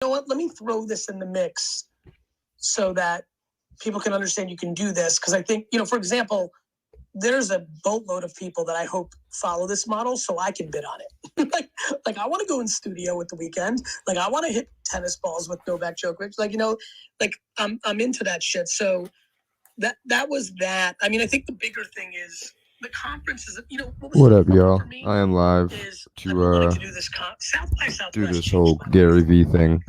You know what? Let me throw this in the mix so that people can understand you can do this. Because I think, for example, there's a boatload of people that I hope follow this model so I can bid on it. like I want to go in studio at the weekend. Like I want to hit tennis balls with Novak Djokovic. I'm into that shit. So that was that. I mean, I think the bigger thing is the conference is, what up, y'all? I am live to do this whole Gary V thing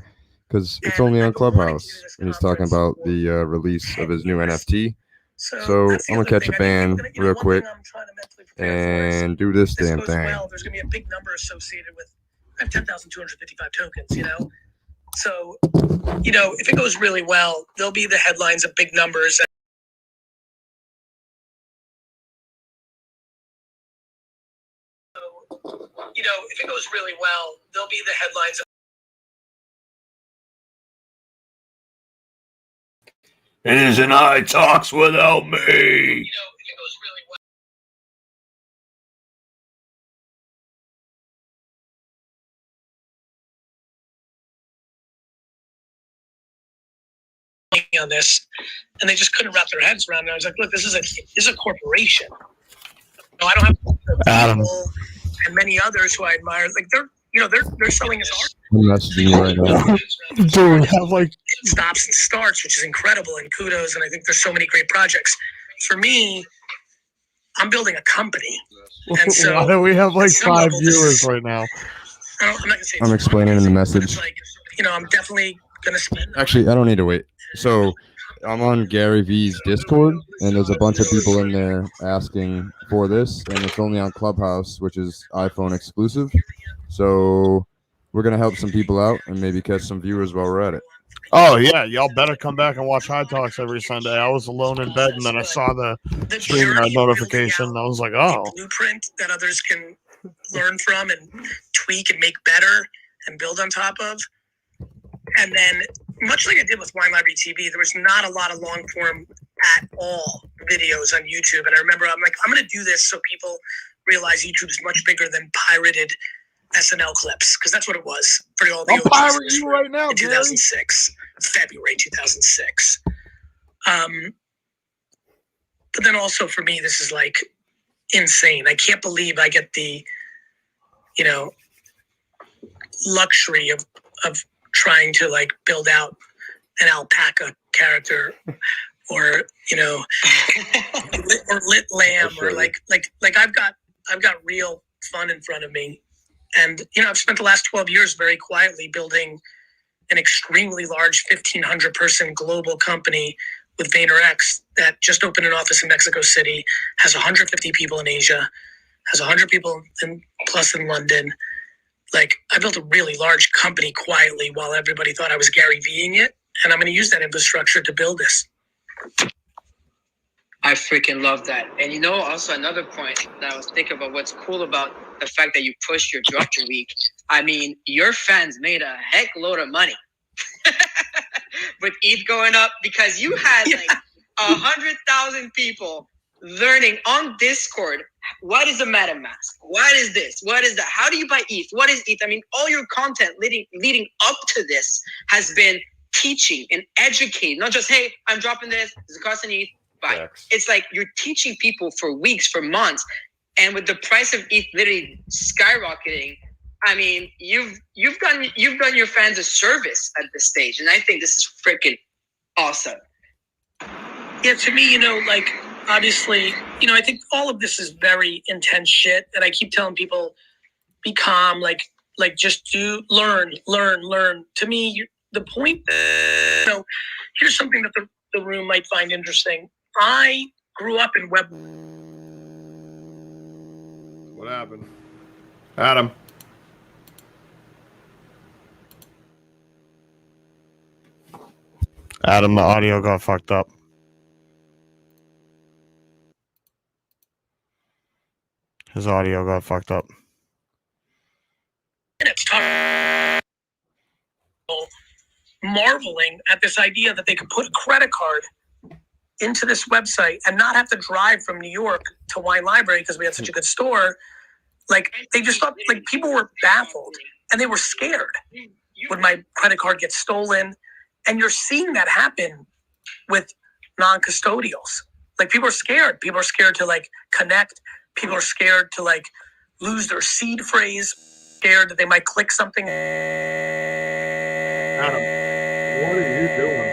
because it's only on Clubhouse, and he's talking about the release of his new NFT. So I'm gonna catch a band real quick and do this damn thing. There's gonna be a big number associated with. I have 10,255 tokens. So if it goes really well, there'll be the headlines of big numbers. If it goes really well, there'll be the headlines. Isn't I talks without me? If it goes really well. On this, and they just couldn't wrap their heads around it. I was like, look, this is a corporation. I don't have Adam and many others who I admire. Like they're selling his art. I'm messaging you right now. Dude, have like stops and starts, which is incredible, and kudos. And I think there's so many great projects. For me, I'm building a company, and so we have like 5 viewers right now. I'm not gonna say. I'm explaining in the message. I'm definitely gonna spend. Actually, I don't need to wait. So I'm on Gary V's Discord, and there's a bunch of people in there asking for this, and it's only on Clubhouse, which is iPhone exclusive. So we're gonna help some people out and maybe catch some viewers while we're at it. Oh yeah, y'all better come back and watch High Talks every Sunday. I was alone in bed, and then I saw the stream notification, and I was like, oh. Blueprint that others can learn from and tweak and make better and build on top of. And then, much like I did with Wine Library TV, there was not a lot of long form at all videos on YouTube. And I remember I'm like, I'm going to do this so people realize YouTube is much bigger than pirated SNL clips, because that's what it was for all the I'll pirate you right now, in 2006, February 2006. But then also for me, this is like insane. I can't believe I get the, luxury of trying to like build out an alpaca character or or lit lamb or like I've got real fun in front of me. And I've spent the last 12 years very quietly building an extremely large 1,500 person global company with VaynerX that just opened an office in Mexico City, has 150 people in Asia, has 100 people plus in London. Like, I built a really large company quietly while everybody thought I was Gary V'ing it, and I'm going to use that infrastructure to build this. I freaking love that. And also another point that I was thinking about, what's cool about the fact that you pushed your drop your week. I mean, your fans made a heck load of money with ETH going up, because you had like 100,000 people learning on Discord. What is a MetaMask? What is this? What is that? How do you buy ETH? What is ETH? I mean, all your content leading up to this has been teaching and educating, not just, hey, I'm dropping this. Does it cost an ETH? Bye. Thanks. It's like you're teaching people for weeks, for months. And with the price of ETH literally skyrocketing, I mean, you've done your fans a service at this stage. And I think this is freaking awesome. Yeah, to me, obviously, I think all of this is very intense shit. And I keep telling people, be calm, just learn. To me, the point, here's something that the room might find interesting. I grew up in web. What happened? Adam. Adam, the audio got fucked up. His audio got fucked up. And it's marveling at this idea that they could put a credit card into this website and not have to drive from New York to Wine Library because we had such a good store. Like, they just thought, people were baffled and they were scared. would my credit card get stolen? And you're seeing that happen with non-custodials. Like, people are scared. People are scared to like connect. People are scared to like lose their seed phrase, scared that they might click something. Adam, what are you doing?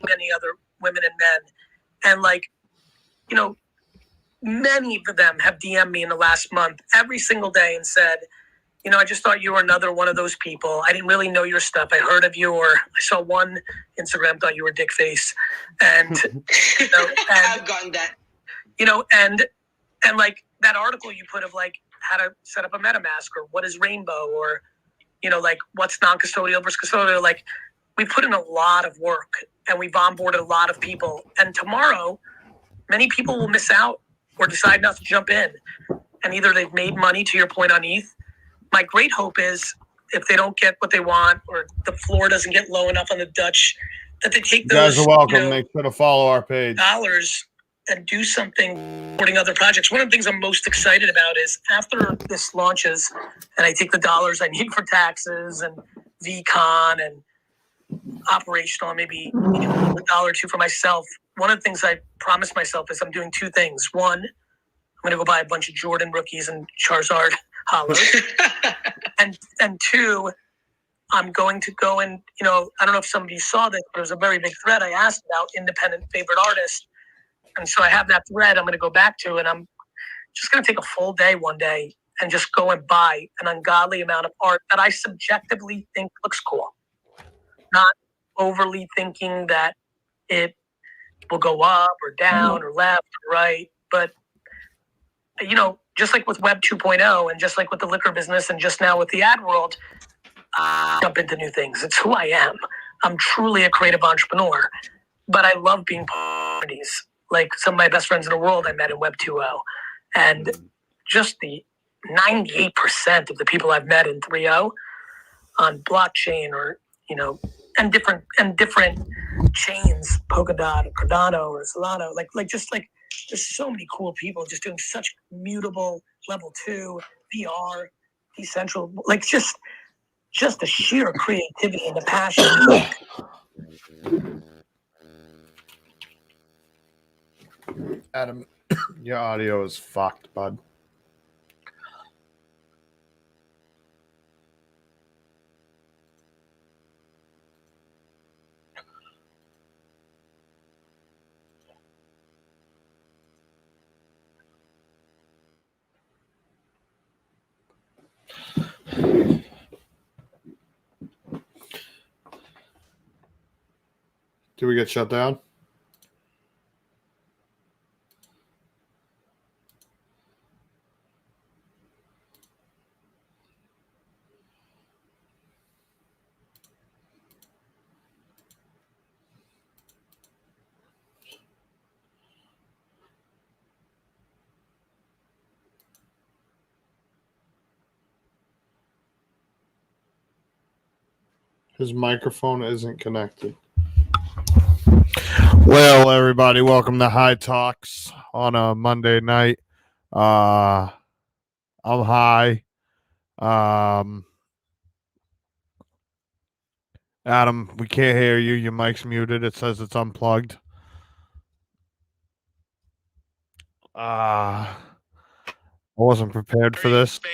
Many other women and men. And like, you know, many of them have DM'd me in the last month every single day and said, you know, I just thought you were another one of those people. I didn't really know your stuff. I heard of you, or I saw one Instagram, thought you were dick face. And, you know, I've gotten that. You know, and like that article you put of like how to set up a MetaMask, or what is Rainbow, or, you know, like what's non-custodial versus custodial. Like, we put in a lot of work and we've onboarded a lot of people. And tomorrow, many people will miss out or decide not to jump in. And either they've made money, to your point on ETH. My great hope is if they don't get what they want, or the floor doesn't get low enough on the Dutch, that they take those, you guys are welcome. You know, Make sure to follow our page. dollars and do something supporting other projects. One of the things I'm most excited about is after this launches and I take the dollars I need for taxes and VCon and operational, and maybe $1 or $2 for myself. One of the things I promised myself is I'm doing two things. One, I'm going to go buy a bunch of Jordan rookies and Charizard hollows. and two, I'm going to go and, you know, I don't know if some of you saw this, but there was a very big thread I asked about independent favorite artists. And so I have that thread I'm going to go back to, and I'm just going to take a full day one day and just go and buy an ungodly amount of art that I subjectively think looks cool. Not overly thinking that it will go up or down or left or right. But, you know, just like with Web 2.0 and just like with the liquor business and just now with the ad world, jump into new things. It's who I am. I'm truly a creative entrepreneur, but I love being parties. Like some of my best friends in the world I met in Web 2.0. And just the 98% of the people I've met in 3.0 on blockchain, or, you know, and different chains, Polkadot or Cardano or Solana, like just like there's so many cool people just doing such mutable level 2 VR, decentral, like just the sheer creativity and the passion. Adam, your audio is fucked, bud. Did we get shut down? His microphone isn't connected. Well, everybody, welcome to High Talks on a Monday night. I'm high. Adam, we can't hear you. Your mic's muted. It says it's unplugged. I wasn't prepared for this. For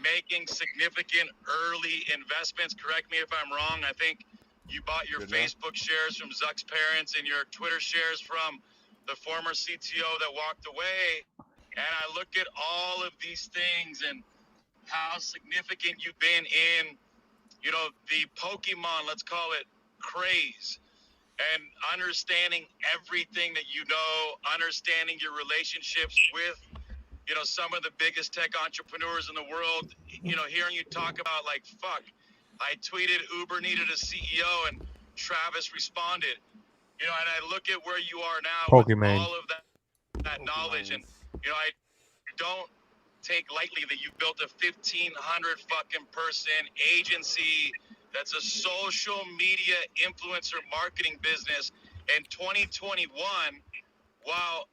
making significant early investments. Correct me if I'm wrong. I think you bought your Facebook shares from Zuck's parents and your Twitter shares from the former CTO that walked away. And I look at all of these things and how significant you've been in, you know, the Pokemon, let's call it, craze. And understanding everything that you know, understanding your relationships with, you know, some of the biggest tech entrepreneurs in the world, you know, hearing you talk about like, fuck, I tweeted Uber needed a CEO and Travis responded, you know, and I look at where you are now Pokemon. with all of that knowledge. And, you know, don't take lightly that you built a 1,500 fucking person agency that's a social media influencer marketing business in 2021, while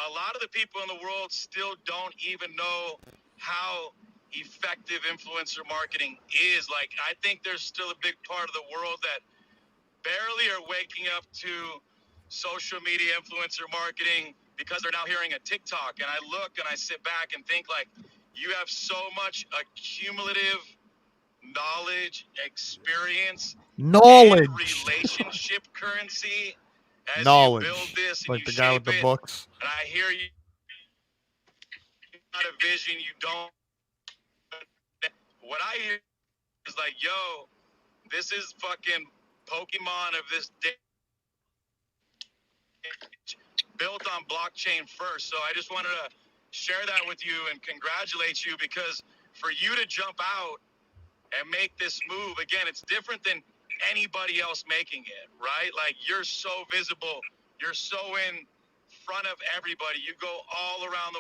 a lot of the people in the world still don't even know how effective influencer marketing is. Like, I think there's still a big part of the world that barely are waking up to social media influencer marketing because they're now hearing a TikTok. And I look and I sit back and think, like, you have so much accumulative knowledge, experience, and relationship currency as you build this and like you the guy with shape the it. books. And I hear you got a vision, you don't. What I hear is like, yo, this is fucking Pokemon of this day, built on blockchain first. So I just wanted to share that with you and congratulate you, because for you to jump out and make this move, again, it's different than anybody else making it, right? Like, you're so visible, you're so in front of everybody, you go all around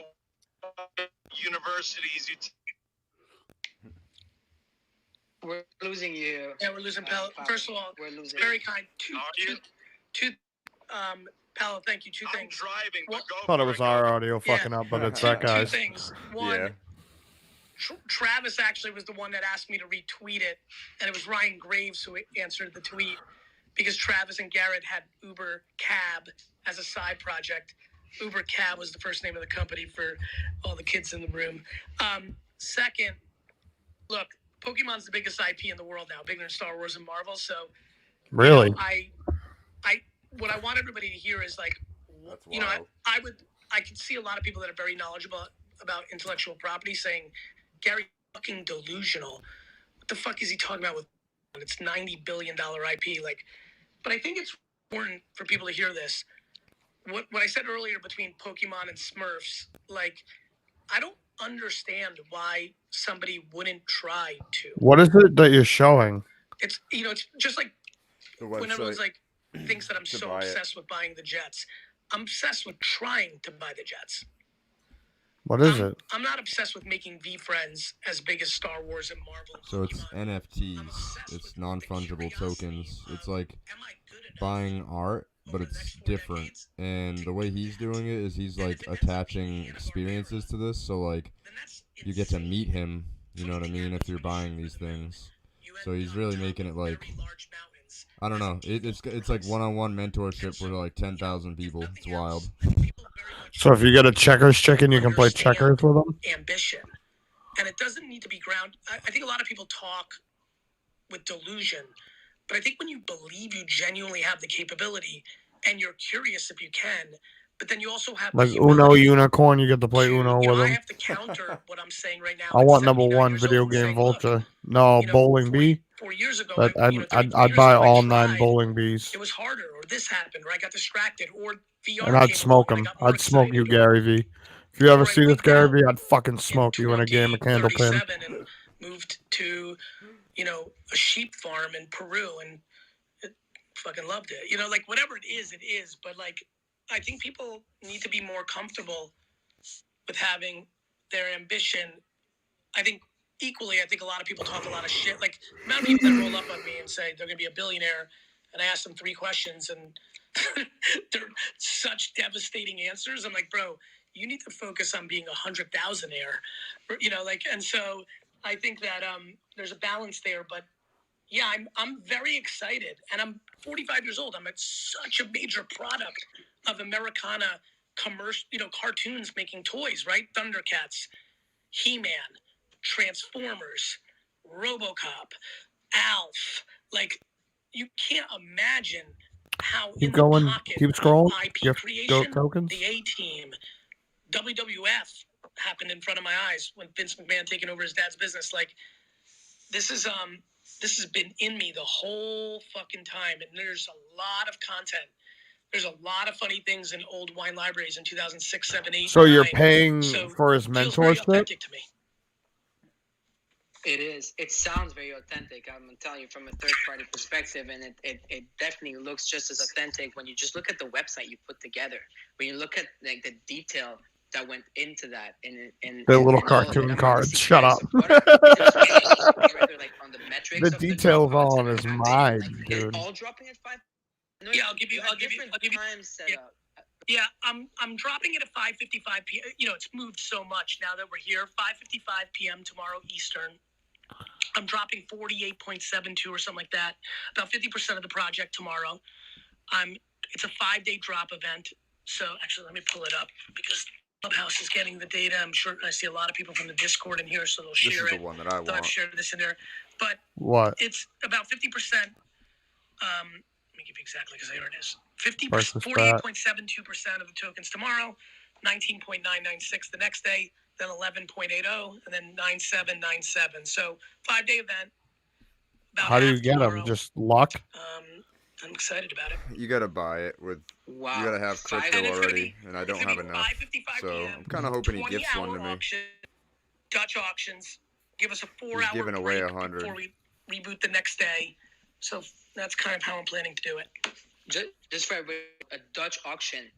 the universities, We're losing you. Yeah, we're losing Paolo. First of all, we're losing. very kind. Paolo, thank you. Two I'm things. driving, but go Thought it for was go. our audio fucking up, but it's that Two guy's. things. One, Yeah. Travis actually was the one that asked me to retweet it, and it was Ryan Graves who answered the tweet, because Travis and Garrett had Uber Cab as a side project. Uber Cab was the first name of the company for all the kids in the room. Second, look, Pokemon's the biggest IP in the world now, bigger than Star Wars and Marvel. So, Really? you know, what I want everybody to hear is, like, That's you know, wild. I could see a lot of people that are very knowledgeable about intellectual property saying, Gary, fucking delusional. What the fuck is he talking about with it's $90 billion IP? Like, but I think it's important for people to hear this. What I said earlier between Pokemon and Smurfs, like, I don't understand why somebody wouldn't try to. What is it that you're showing? It's, you know, it's just like The when website. everyone's like thinks that I'm To so buy it. obsessed with buying the Jets. I'm obsessed with trying to buy the Jets. What is it? I'm not obsessed with making V-Friends as big as Star Wars and Marvel. And So it's Pokemon. I'm NFTs. obsessed It's with non-fungible the tokens. curiosity It's of, like am I good enough buying art, but over the it's next 4 different. decades? And the way he's doing it is he's like attaching experiences to this. So like Then that's you get to insane. meet him, you know what I mean, if you're buying these things. You So end he's on really top making of it like, very large mountains I don't as a know. It's default like price. one-on-one And mentorship so, for like 10,000 people. nothing It's wild. else, I think people very much So if you get a checkers chicken, you can play understand checkers with them? ambition. And it doesn't need to be ground. I think a lot of people talk with delusion, but I think when you believe you genuinely have the capability and you're curious if you can, but then you also have Like the Uno humility Unicorn, you get to play to, Uno you know, with I them. have to counter what I'm saying right now. I at want number 79 one years video old and game saying, look, Vulture. No, you know, Bowling Bee. 4 years ago, But 33 I'd years buy ago, all I 9 tried, bowling bees. it was harder, or this happened, or I got distracted, or VR And I'd came smoke along and I them. got more I'd smoke you, excited, or Gary V. If you ever I see this, wigged Gary out V, I'd fucking in smoke you in a game of Candlepin. 2037 and moved to, you know, a sheep farm in Peru and fucking loved it. You know, like, whatever it is, but like, I think people need to be more comfortable with having their ambition. I think equally, I think a lot of people talk a lot of shit. Like, the amount of people that roll up on me and say they're going to be a billionaire, and I ask them 3 questions, and they're such devastating answers. I'm like, bro, you need to focus on being 100,000-aire, you know, like, and so I think that there's a balance there, but yeah, I'm very excited, and I'm 45 years old. I'm at such a major product of Americana commercial, you know, cartoons making toys, right? Thundercats, He-Man, Transformers, RoboCop, Alf. Like, you can't imagine how Keep in going. the pocket Keep of scrolling. IP Gift creation, tokens. the A-Team, WWF happened in front of my eyes when Vince McMahon taking over his dad's business. Like, this has been in me the whole fucking time, and there's a lot of content. There's a lot of funny things in old wine libraries in 2006, 7, 8, So you're 9. paying So for his it feels very mentorship? authentic to me. It is. It sounds very authentic. I'm telling you from a third-party perspective, and it definitely looks just as authentic when you just look at the website you put together. When you look at like the detail that went into that, and the little and all, cartoon and I'm cards. honestly Shut curious up. of what are just rather like on the metrics The of the details dropouts all on and his the mind, like, is dude. it all dropping at 5? No, Yeah, I'll give you different times set yeah. up. Yeah, I'm dropping it at 5:55 p.m. You know, it's moved so much now that we're here. 5:55 p.m. tomorrow Eastern. I'm dropping 48.72 or something like that. About 50% of the project tomorrow. It's a 5-day drop event. So actually, let me pull it up because Clubhouse is getting the data. I'm sure I see a lot of people from the Discord in here, so they'll share it. This is the one that I I've want. shared this in there, but What? it's about 50%. Let me give you exactly because here it is. 48.72% of the tokens tomorrow, 19.996 the next day, then 11.80, and then 9797. So 5-day event. How do you get them? Just luck? I'm excited about it. You gotta buy it with. Wow. You gotta have crypto And it's gonna already, and I don't have enough. 5:55 So p.m., I'm kind of hoping he gifts one to 20-hour me. auction, Dutch auctions. Give us a 4-hour He's giving away break 100. before we reboot the next day. So that's kind of how I'm planning to do it. Just for a Dutch auction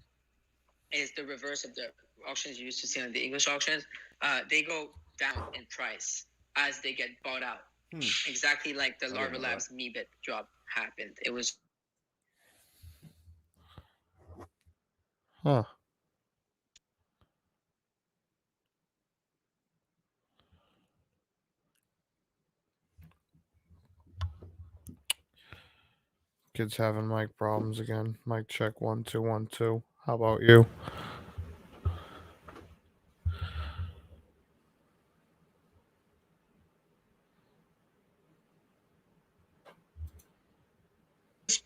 is the reverse of the auctions you used to see on the English auctions. They go down in price as they get bought out. Exactly like the Larva Labs Meebit drop happened. It was. Huh. Kids having mic problems again. Mic check 1 2 1 2. How about you?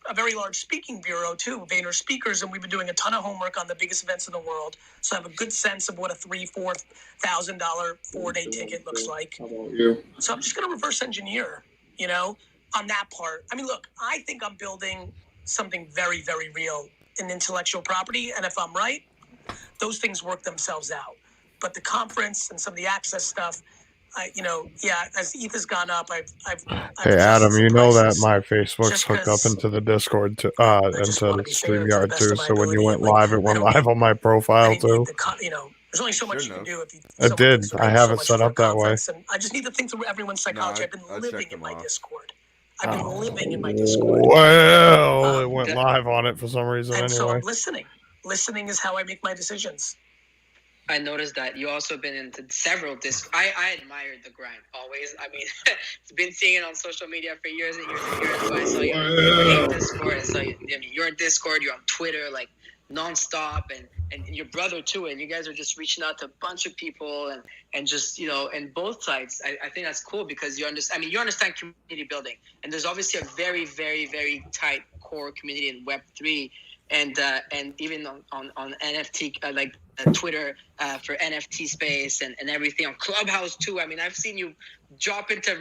A very large speaking bureau too, Vayner Speakers, and we've been doing a ton of homework on the biggest events in the world. So I have a good sense of what a $3,000-$4,000 4-day ticket looks like. How about you? So I'm just going to reverse engineer, on that part. I mean, look, I think I'm building something very, very real in intellectual property, and if I'm right, those things work themselves out. But the conference and some of the access stuff, as ETH has gone up, I've Hey Adam, you know that my Facebook's just hooked up 'cause into the Discord to I into just wanna be fair to the StreamYard best too. of my So when you ability, went and, like, live, it I went don't live on my I profile didn't need too. there's only so much you can Shouldn't do if you. It someone did. thinks they're I doing have so it much set for a up that way. conference, and I just need to think through everyone's psychology. I've been living in my off. Discord. I've been living in my Discord. Well, it went live on it for some reason And so anyway. I'm listening. Listening is how I make my decisions. I noticed that you also been into several I admired the grind always. I mean, it's been seeing it on social media for years and years and years. So I saw you in Discord. You're in Discord. You're on Twitter, like nonstop, and your brother too. And you guys are just reaching out to a bunch of people and just and both sides. I think that's cool because you understand. I mean, you understand community building, and there's obviously a very, very, very tight core community in Web3. And even on NFT Twitter for NFT space and everything on Clubhouse too. I mean, I've seen you drop into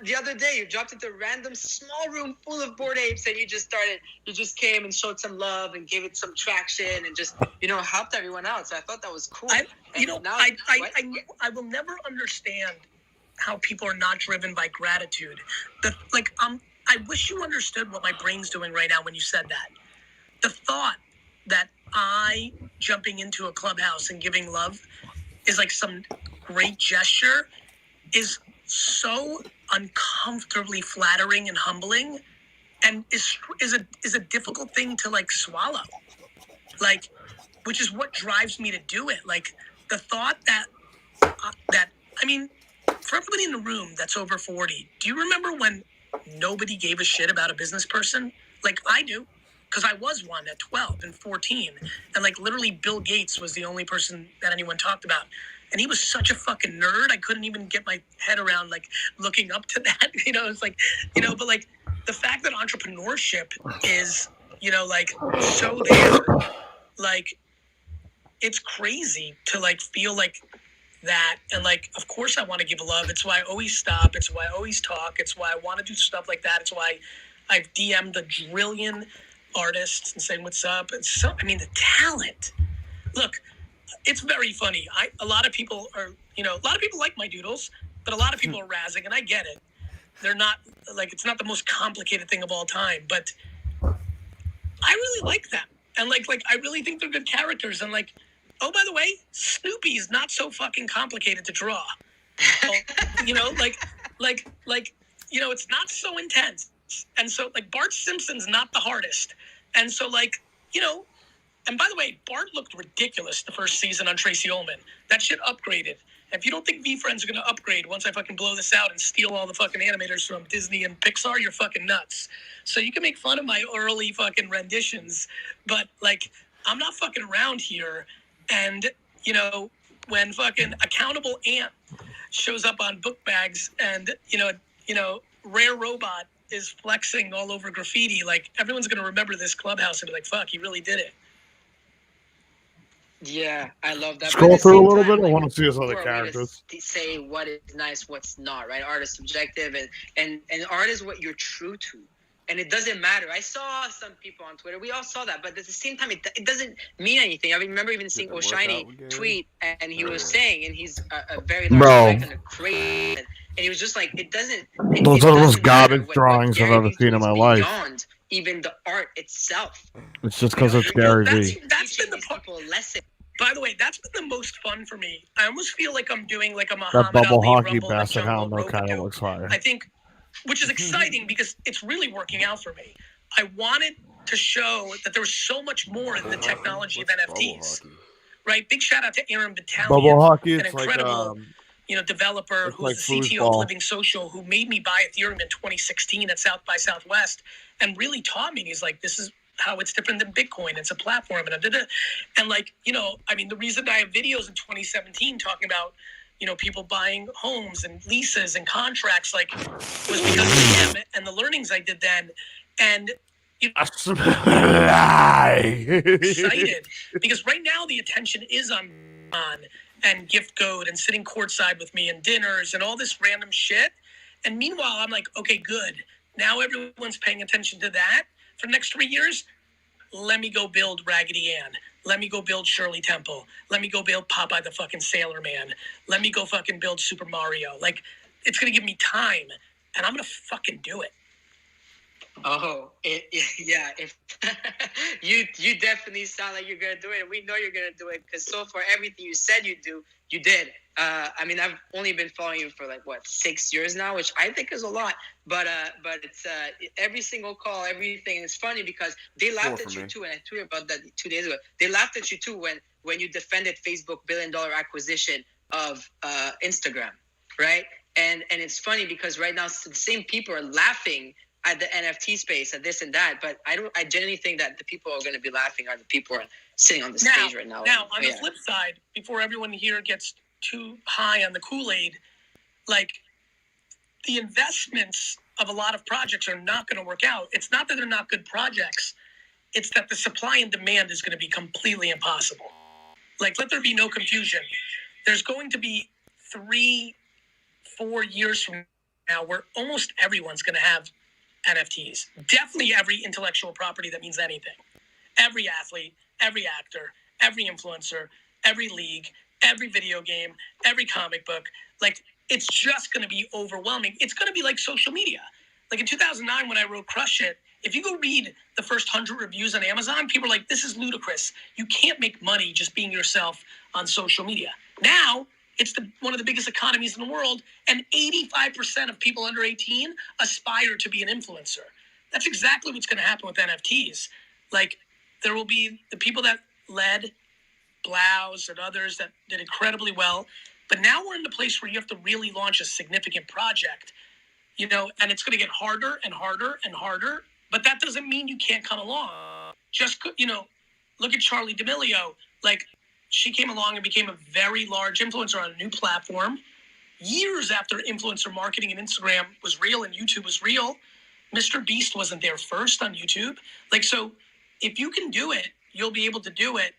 the other day. You dropped into random small room full of Bored Apes, and you just came and showed some love and gave it some traction and just helped everyone out. So I thought that was cool. I will never understand how people are not driven by gratitude. I wish you understood what my brain's doing right now when you said that. The thought that I jumping into a Clubhouse and giving love is like some great gesture is so uncomfortably flattering and humbling, and is a difficult thing to like swallow. Like, which is what drives me to do it. Like the thought that I mean, for everybody in the room that's over 40, do you remember when nobody gave a shit about a business person? Like I do. Because I was one at 12 and 14. And like literally Bill Gates was the only person that anyone talked about. And he was such a fucking nerd. I couldn't even get my head around like looking up to that. It's like, but like the fact that entrepreneurship is, like so there, like it's crazy to like feel like that. And like, of course I want to give love. It's why I always stop. It's why I always talk. It's why I want to do stuff like that. It's why I've DM'd a trillion artists and saying what's up. And so, I mean, the talent. Look, it's very funny. A lot of people are, a lot of people like my doodles, but a lot of people are razzing, and I get it. They're not like, it's not the most complicated thing of all time, but I really like them. And like I really think they're good characters. And like, oh, by the way, Snoopy's not so fucking complicated to draw. You know, it's not so intense. And so, like, Bart Simpson's not the hardest. And so, like, and by the way, Bart looked ridiculous the first season on Tracy Ullman. That shit upgraded. If you don't think V-Friends are going to upgrade once I fucking blow this out and steal all the fucking animators from Disney and Pixar, you're fucking nuts. So you can make fun of my early fucking renditions, but, like, I'm not fucking around here. And, when fucking Accountable Ant shows up on book bags and, Rare Robot is flexing all over graffiti, like, everyone's going to remember this Clubhouse and be like, fuck, he really did it. Yeah, I love that. Scroll through a little bit. I want to see his other characters. Say what is nice, what's not, right? Art is subjective, and art is what you're true to. And it doesn't matter. I saw some people on Twitter. We all saw that. But at the same time, it doesn't mean anything. I remember even seeing O'Shiny tweet, and he was saying, and he's a very large kind of crazy. And he was just like, it doesn't. Those are the most garbage drawings I've ever seen in my life. Beyond even the art itself. It's just because it's Gary Vee. That's been the lesson. By the way, that's been the most fun for me. I almost feel like I'm doing like a That Muhammad bubble Ali hockey Rumble basket hound Jungle kind of Rope looks fire. I think, which is exciting because it's really working out for me. I wanted to show that there was so much more in the technology of NFTs. Right? Big shout out to Aaron Battalion, Bubble hockey, an incredible developer who's like the CTO foosball. of Living Social, who made me buy Ethereum in 2016 at South by Southwest and really taught me. He's like, this is how it's different than Bitcoin. It's a platform. And like, the reason I have videos in 2017 talking about, people buying homes and leases and contracts, like, was because of him and the learnings I did then. And excited because right now the attention is on and Gift Goat and sitting courtside with me and dinners and all this random shit. And meanwhile, I'm like, okay, good. Now everyone's paying attention to that. For the next 3 years, let me go build Raggedy Ann. Let me go build Shirley Temple. Let me go build Popeye the fucking Sailor Man. Let me go fucking build Super Mario. Like, it's going to give me time, and I'm going to fucking do it. Oh, yeah. If you definitely sound like you're going to do it, and we know you're going to do it because so far everything you said you do, you did. I've only been following you for 6 years now, which I think is a lot. But it's every single call, everything is funny because they laughed at you too, and I tweeted about that 2 days ago. They laughed at you too when you defended Facebook $1 billion acquisition of Instagram, right? And it's funny because right now the same people are laughing at the NFT space and this and that, but I genuinely think that the people who are going to be laughing are the people who are sitting on the stage right now. Now, on the flip side, before everyone here gets too high on the Kool-Aid, like, the investments of a lot of projects are not going to work out. It's not that they're not good projects. It's that the supply and demand is going to be completely impossible. Like, let there be no confusion. There's going to be 3-4 years from now where almost everyone's going to have NFTs. Definitely every intellectual property that means anything. Every athlete, every actor, every influencer, every league, every video game, every comic book. Like, it's just going to be overwhelming. It's going to be like social media. Like in 2009 when I wrote Crush It, if you go read the first 100 reviews on Amazon, people are like, this is ludicrous. You can't make money just being yourself on social media. Now, it's one of the biggest economies in the world, and 85% of people under 18 aspire to be an influencer. That's exactly what's going to happen with NFTs. Like, there will be the people that led, Blouse and others that did incredibly well, but now we're in the place where you have to really launch a significant project, and it's going to get harder and harder and harder, but that doesn't mean you can't come along. Just, look at Charli D'Amelio. Like, she came along and became a very large influencer on a new platform. Years after influencer marketing and Instagram was real and YouTube was real, Mr. Beast wasn't there first on YouTube. Like, so if you can do it, you'll be able to do it.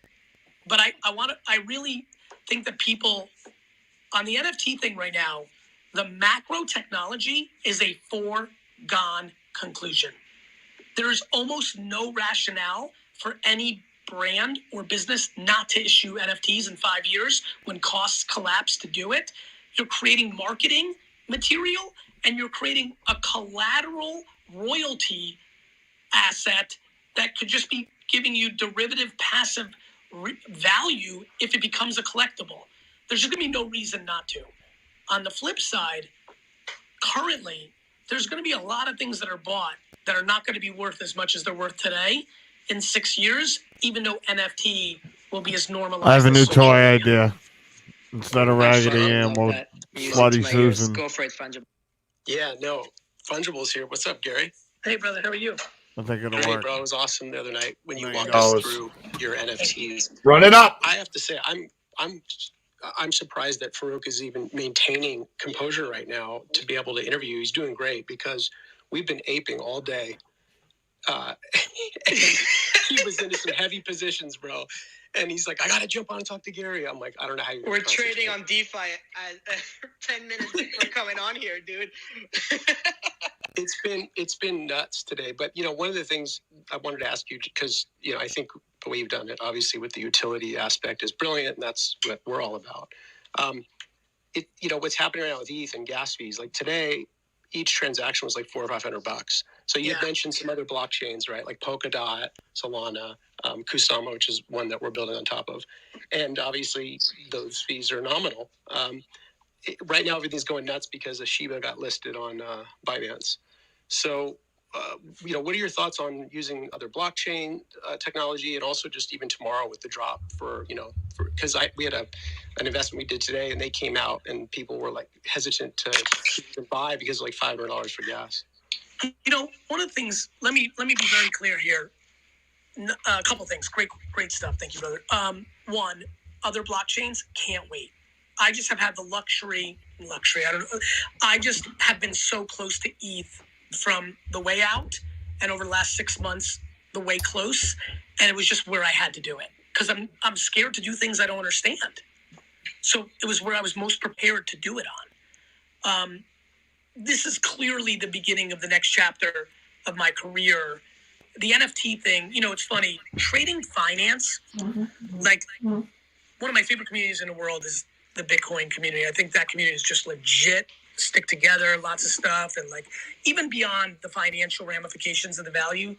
But I really think that people on the NFT thing right now, the macro technology is a foregone conclusion. There is almost no rationale for any brand or business not to issue NFTs in 5 years when costs collapse to do it. You're creating marketing material and you're creating a collateral royalty asset that could just be giving you derivative passive value if it becomes a collectible. There's just going to be no reason not to. On the flip side, currently, there's going to be a lot of things that are bought that are not going to be worth as much as they're worth today in 6 years, even though NFT will be as normalized. I have a new social toy media. idea. Instead of Raggedy Ann, we'll Slutty Susan. Go for it, Fungible. Yeah, no. Fungible's here. What's up, Gary? Hey, brother, how are you? I think it'll Hey, work. bro, it was awesome the other night when you There you walked go. us through your NFTs. Run it up. I have to say, I'm surprised that Farouk is even maintaining composure right now to be able to interview. He's doing great because we've been aping all day. And he was into some heavy positions, bro. And he's like, I got to jump on and talk to Gary. I'm like, I don't know how you're We're trading on DeFi 10 minutes before coming on here, dude. It's been nuts today. But, one of the things I wanted to ask you, because, I think the way you've done it, obviously with the utility aspect is brilliant. And that's what we're all about. What's happening right now with ETH and gas fees, like today, each transaction was like $400 or $500. So you mentioned some other blockchains, right? Like Polkadot, Solana, Kusama, which is one that we're building on top of. And obviously those fees are nominal. Right now, everything's going nuts because a Shiba got listed on Binance. So, what are your thoughts on using other blockchain technology, and also just even tomorrow with the drop because we had an investment we did today, and they came out and people were like hesitant to buy because of like $500 for gas. One of the things. Let me be very clear here. A couple things. Great stuff. Thank you, brother. One, other blockchains can't wait. I just have had the luxury. I don't know. I just have been so close to ETH from the way out, and over the last 6 months, the way close, and it was just where I had to do it because I'm scared to do things I don't understand. So it was where I was most prepared to do it on. This is clearly the beginning of the next chapter of my career. The NFT thing, it's funny. Trading finance, like one of my favorite communities in the world is the Bitcoin community. I think that community is just legit, stick together, lots of stuff. And like, even beyond the financial ramifications of the value,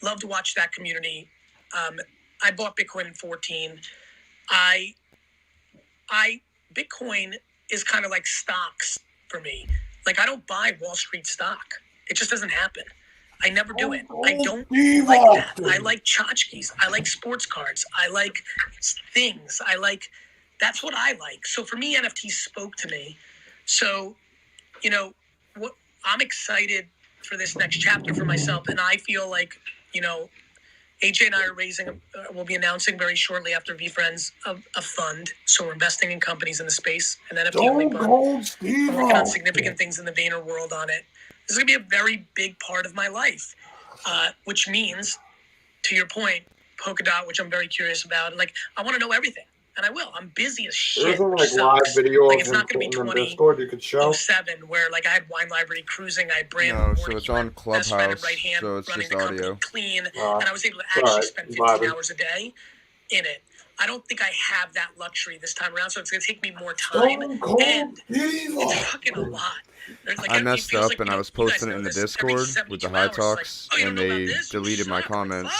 love to watch that community. I bought Bitcoin in 2014. Bitcoin is kind of like stocks for me. Like, I don't buy Wall Street stock. It just doesn't happen. I never do it. I don't like that. I like tchotchkes. I like sports cards. I like things. That's what I like. So for me, NFTs spoke to me. So, I'm excited for this next chapter for myself. And I feel like, AJ and I are we'll be announcing very shortly after VFriends a fund. So we're investing in companies in the space, an NFT only fund. We're working on significant things in the Vayner world on it. This is going to be a very big part of my life, which means, to your point, Polkadot, which I'm very curious about. Like, I want to know everything, and I will. I'm busy as shit. There's live video like, it's not going to be Discord you could show. 2007, where like I had Wine Library cruising. I had Brand. No, so it's on Clubhouse, so it's just audio. Clean, and I was able to actually spend 15 hours a day in it. I don't think I have that luxury this time around, so it's going to take me more time, and it's fucking a lot. Like, I messed up and I was posting it in the Discord with the High Talks, and they deleted my comments.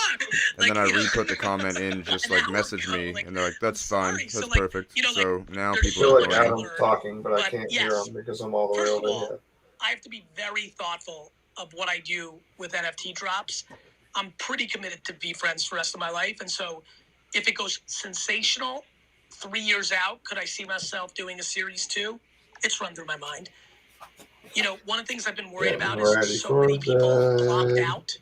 And then I re-put the comment in, just like message me, and they're like, "That's fine, that's perfect." So now people are Adam's talking, but I can't hear him because I'm all the way over here. I have to be very thoughtful of what I do with NFT drops. I'm pretty committed to VFriends for the rest of my life, and so if it goes sensational, 3 years out, could I see myself doing a series 2? It's run through my mind. One of the things I've been worried about is so many people blocked out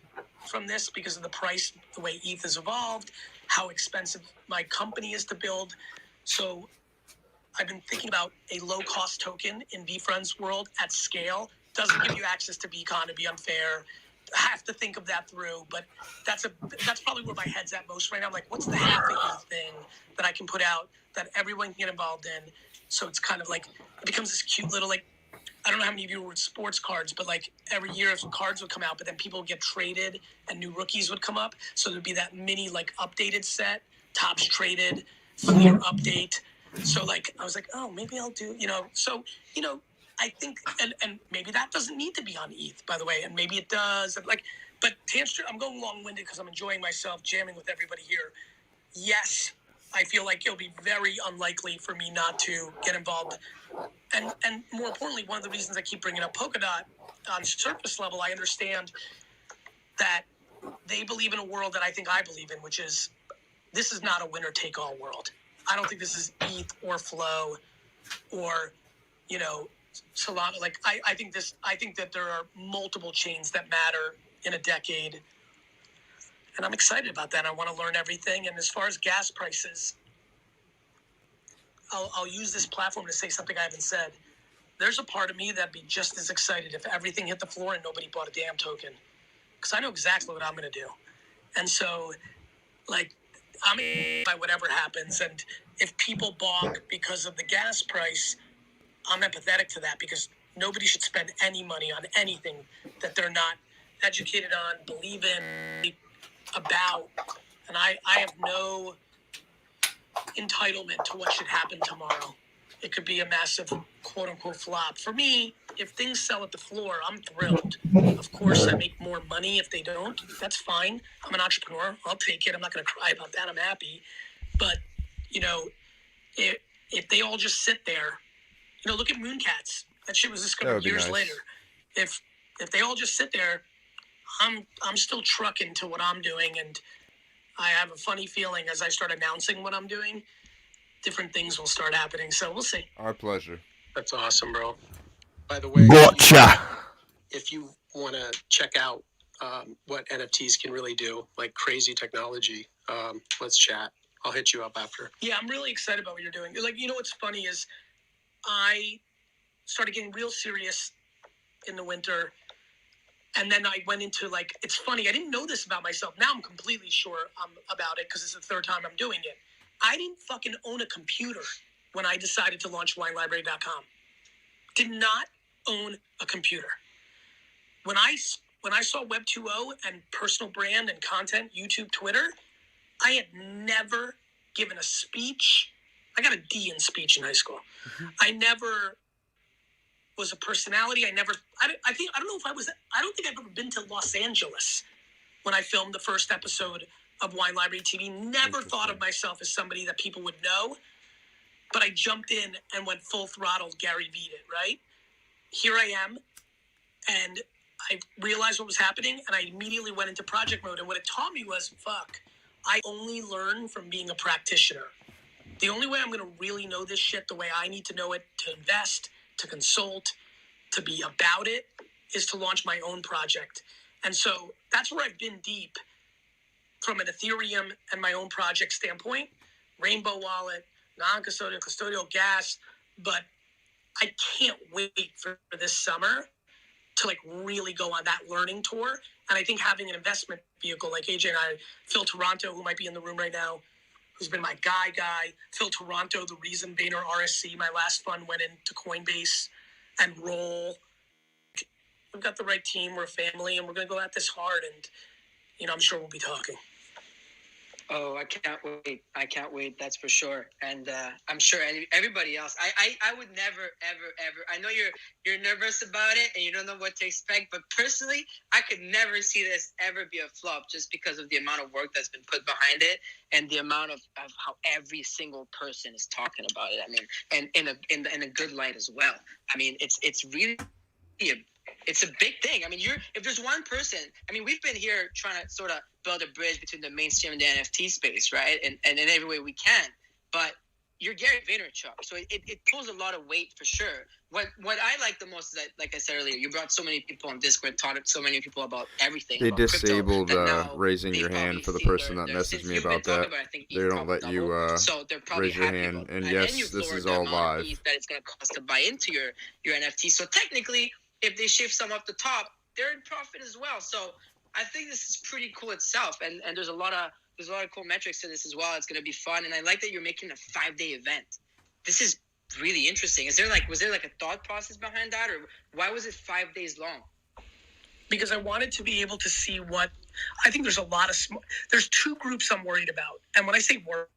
from this because of the price, the way ETH has evolved, how expensive my company is to build. So I've been thinking about a low-cost token in VFriends world at scale. Doesn't give you access to Beacon, to be unfair. I have to think of that through, but that's probably where my head's at most right now. I'm like, what's the half ETH thing that I can put out that everyone can get involved in? So it's kind of like, it becomes this cute little, like, I don't know how many of you were with sports cards, but like every year some cards would come out, but then people would get traded and new rookies would come up. So there'd be that mini like updated set, tops traded, floor update. So like, I was like, oh, maybe I'll do, so, I think, and maybe that doesn't need to be on ETH, by the way, and maybe it does. But to answer, I'm going long-winded because I'm enjoying myself jamming with everybody here. Yes, I feel like it'll be very unlikely for me not to get involved. And more importantly, one of the reasons I keep bringing up Polkadot, on surface level, I understand that they believe in a world that I think I believe in, which is this is not a winner-take-all world. I don't think this is ETH or Flow or, Solana. Like, I think that there are multiple chains that matter in a decade. And I'm excited about that. I want to learn everything. And as far as gas prices, I'll use this platform to say something I haven't said. There's a part of me that'd be just as excited if everything hit the floor and nobody bought a damn token. Because I know exactly what I'm going to do. And so, like, I'm by whatever happens. And if people balk because of the gas price, I'm empathetic to that, because nobody should spend any money on anything that they're not educated on, believe in, about. And I have no entitlement to what should happen tomorrow. It could be a massive quote unquote flop. For me, if things sell at the floor, I'm thrilled. Of course, I make more money if they don't. That's fine. I'm an entrepreneur. I'll take it. I'm not going to cry about that. I'm happy. But, if they all just sit there, look at Mooncats. That shit was discovered years later. If they all just sit there, I'm still trucking to what I'm doing, and I have a funny feeling as I start announcing what I'm doing, different things will start happening. So we'll see. Our pleasure. That's awesome, bro. By the way, Gotcha. If you want to check out what NFTs can really do, like crazy technology, let's chat. I'll hit you up after. Yeah, I'm really excited about what you're doing. Like, what's funny is I started getting real serious in the winter. And then I went into, it's funny, I didn't know this about myself. Now I'm completely sure about it because it's the third time I'm doing it. I didn't fucking own a computer when I decided to launch WineLibrary.com. Did not own a computer. When I saw Web 2.0 and personal brand and content, YouTube, Twitter, I had never given a speech. I got a D in speech in high school. Mm-hmm. I never was a personality. I don't think I've ever been to Los Angeles when I filmed the first episode of Wine Library TV. Never thought of myself as somebody that people would know, but I jumped in and went full throttle Gary V'd it, right? Here I am, and I realized what was happening, and I immediately went into project mode, and what it taught me was, I only learn from being a practitioner. The only way I'm going to really know this shit the way I need to know it, to invest, to consult, to be about it, is to launch my own project. And so that's where I've been deep from an Ethereum and my own project standpoint. Rainbow Wallet, non-custodial, custodial gas. But I can't wait for this summer to really go on that learning tour. And I think having an investment vehicle like AJ and I, Phil Toronto, who might be in the room right now, who's been my guy, Phil Toronto, the reason Vayner RSC, my last fund, went into Coinbase and Roll. We've got the right team, we're a family, and we're going to go at this hard, and, I'm sure we'll be talking. Oh, I can't wait. That's for sure. And I'm sure everybody else. I would never, ever. I know you're nervous about it and you don't know what to expect. But personally, I could never see this ever be a flop, just because of the amount of work that's been put behind it and the amount of how every single person is talking about it. I mean, and in a good light as well. I mean, it's really it's a big thing. I mean, if there's one person, I mean, we've been here trying to sort of build a bridge between the mainstream and the NFT space, right? And in every way we can. But you're Gary Vaynerchuk, so it pulls a lot of weight for sure. What I like the most is that, like I said earlier, you brought so many people on Discord, taught so many people about everything. They about disabled crypto, raising your hand for the person that messaged me about that. They don't let you raise your hand. And yes, this is all live. That it's going to cost to buy into your NFT. So technically, if they shift some off the top, they're in profit as well. So I think this is pretty cool itself, and there's a lot of cool metrics to this as well. It's going to be fun, and I like that you're making a 5-day event. This is really interesting. Was there a thought process behind that, or why was it 5 days long? Because I wanted to be able to see what I think. There's a lot of there's two groups I'm worried about, and when I say worried,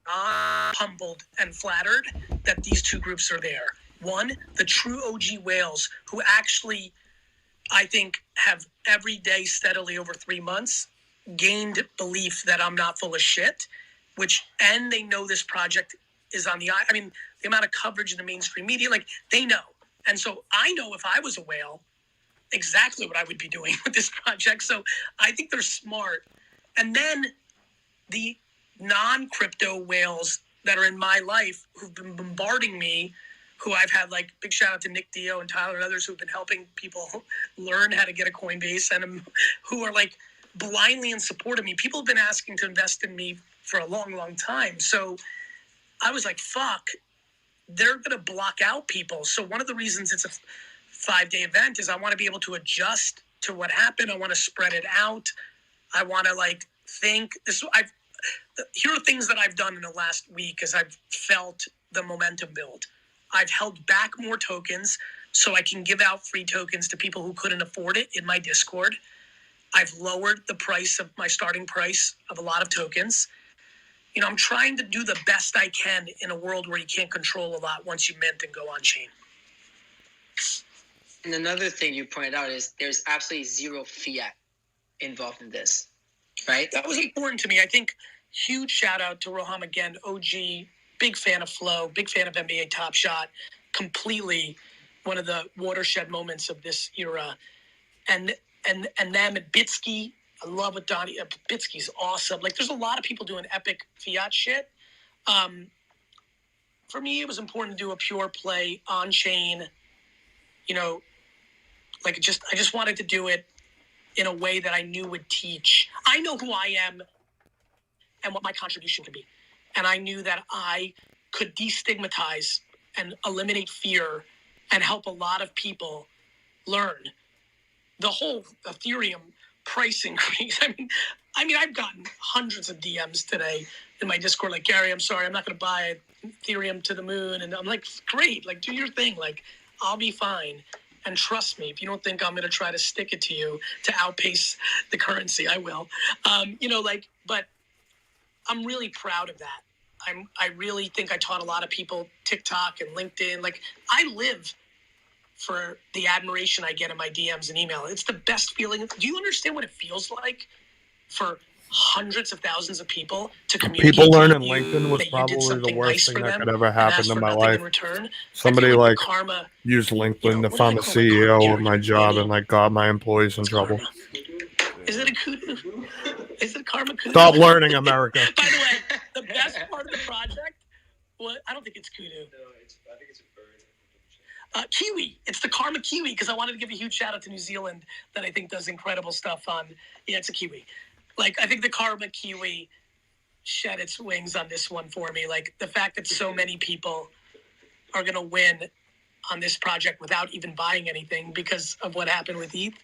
I'm humbled and flattered that these two groups are there. One, the true OG whales who actually, I think, have every day steadily over 3 months gained belief that I'm not full of shit and they know this project is on the amount of coverage in the mainstream media, like they know. And so I know if I was a whale, exactly what I would be doing with this project. So I think they're smart. And then the non-crypto whales that are in my life who've been bombarding me, who I've had, like, big shout out to Nick Dio and Tyler and others who've been helping people learn how to get a Coinbase, and who are like blindly in support of me. People have been asking to invest in me for a long, long time. So I was like, fuck, they're going to block out people. So one of the reasons it's a 5-day event is I want to be able to adjust to what happened. I want to spread it out. I want to like think this. Here are things that I've done in the last week as I've felt the momentum build. I've held back more tokens so I can give out free tokens to people who couldn't afford it in my Discord. I've lowered the price of my starting price of a lot of tokens. You know, I'm trying to do the best I can in a world where you can't control a lot once you mint and go on chain. And another thing you pointed out is there's absolutely zero fiat involved in this, right? That was important to me. I think huge shout out to Roham again, OG, big fan of Flow, big fan of NBA Top Shot, completely one of the watershed moments of this era. And them and Bitsky, I love what Donnie, Bitsky's awesome. Like, there's a lot of people doing epic fiat shit. For me, it was important to do a pure play on chain, you know, like I just wanted to do it in a way that I knew would teach. I know who I am and what my contribution could be. And I knew that I could destigmatize and eliminate fear and help a lot of people learn. The whole Ethereum price increase. I mean, I've gotten hundreds of DMs today in my Discord, like, Gary, I'm sorry, I'm not going to buy Ethereum to the moon. And I'm like, great, like, do your thing. Like, I'll be fine. And trust me, if you don't think I'm going to try to stick it to you to outpace the currency, I will. But I'm really proud of that. I really think I taught a lot of people TikTok and LinkedIn. Like, I live for the admiration I get in my DMs and email. It's the best feeling. Do you understand what it feels like for hundreds of thousands of people to communicate? People learning LinkedIn was probably the worst thing that could ever happen in my life. Somebody like used LinkedIn to find the CEO of my job and like got my employees in trouble. Is it a kudu? Is it karma kudu? Stop learning, America. By the way, the best part of the project, I don't think it's kudu. No, I think it's a bird. Kiwi. It's the karma kiwi, because I wanted to give a huge shout out to New Zealand that I think does incredible stuff on. Yeah, it's a kiwi. Like, I think the karma kiwi shed its wings on this one for me. Like, the fact that so many people are going to win on this project without even buying anything because of what happened with ETH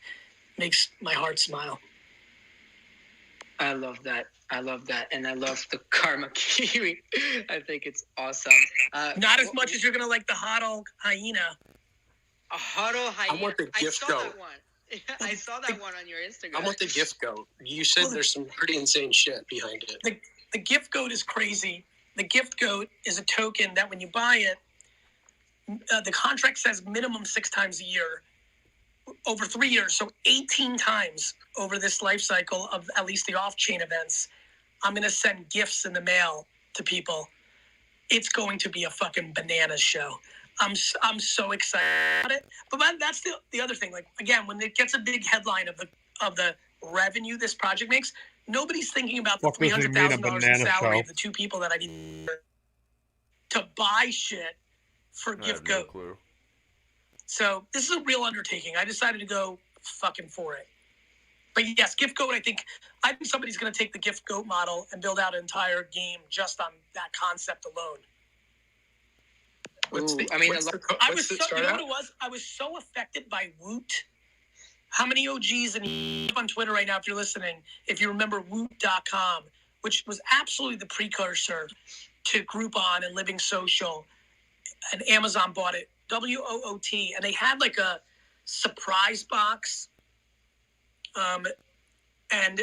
makes my heart smile. I love that. And I love the karma kiwi. I think it's awesome. Not as much as you're going to like the huddle hyena. A huddle hyena. I want the gift goat. That one. I saw that one on your Instagram. I want the gift goat. You said there's some pretty insane shit behind it. The gift goat is crazy. The gift goat is a token that when you buy it, the contract says minimum 6 times a year over 3 years. So 18 times over this life cycle of at least the off-chain events, I'm going to send gifts in the mail to people. It's going to be a fucking bananas show. I'm so excited about it. But that's the other thing. Like, again, when it gets a big headline of the revenue this project makes, nobody's thinking about the $300,000 in salary of the 2 people that I need to buy shit for Gift Goat. No clue. So this is a real undertaking. I decided to go fucking for it. But yes, Gift Goat, I think somebody's going to take the Gift Goat model and build out an entire game just on that concept alone. You know what it was? I was so affected by Woot. How many OGs and on Twitter right now, if you're listening, if you remember Woot.com, which was absolutely the precursor to Groupon and Living Social, and Amazon bought it, WOOT, and they had like a surprise box, and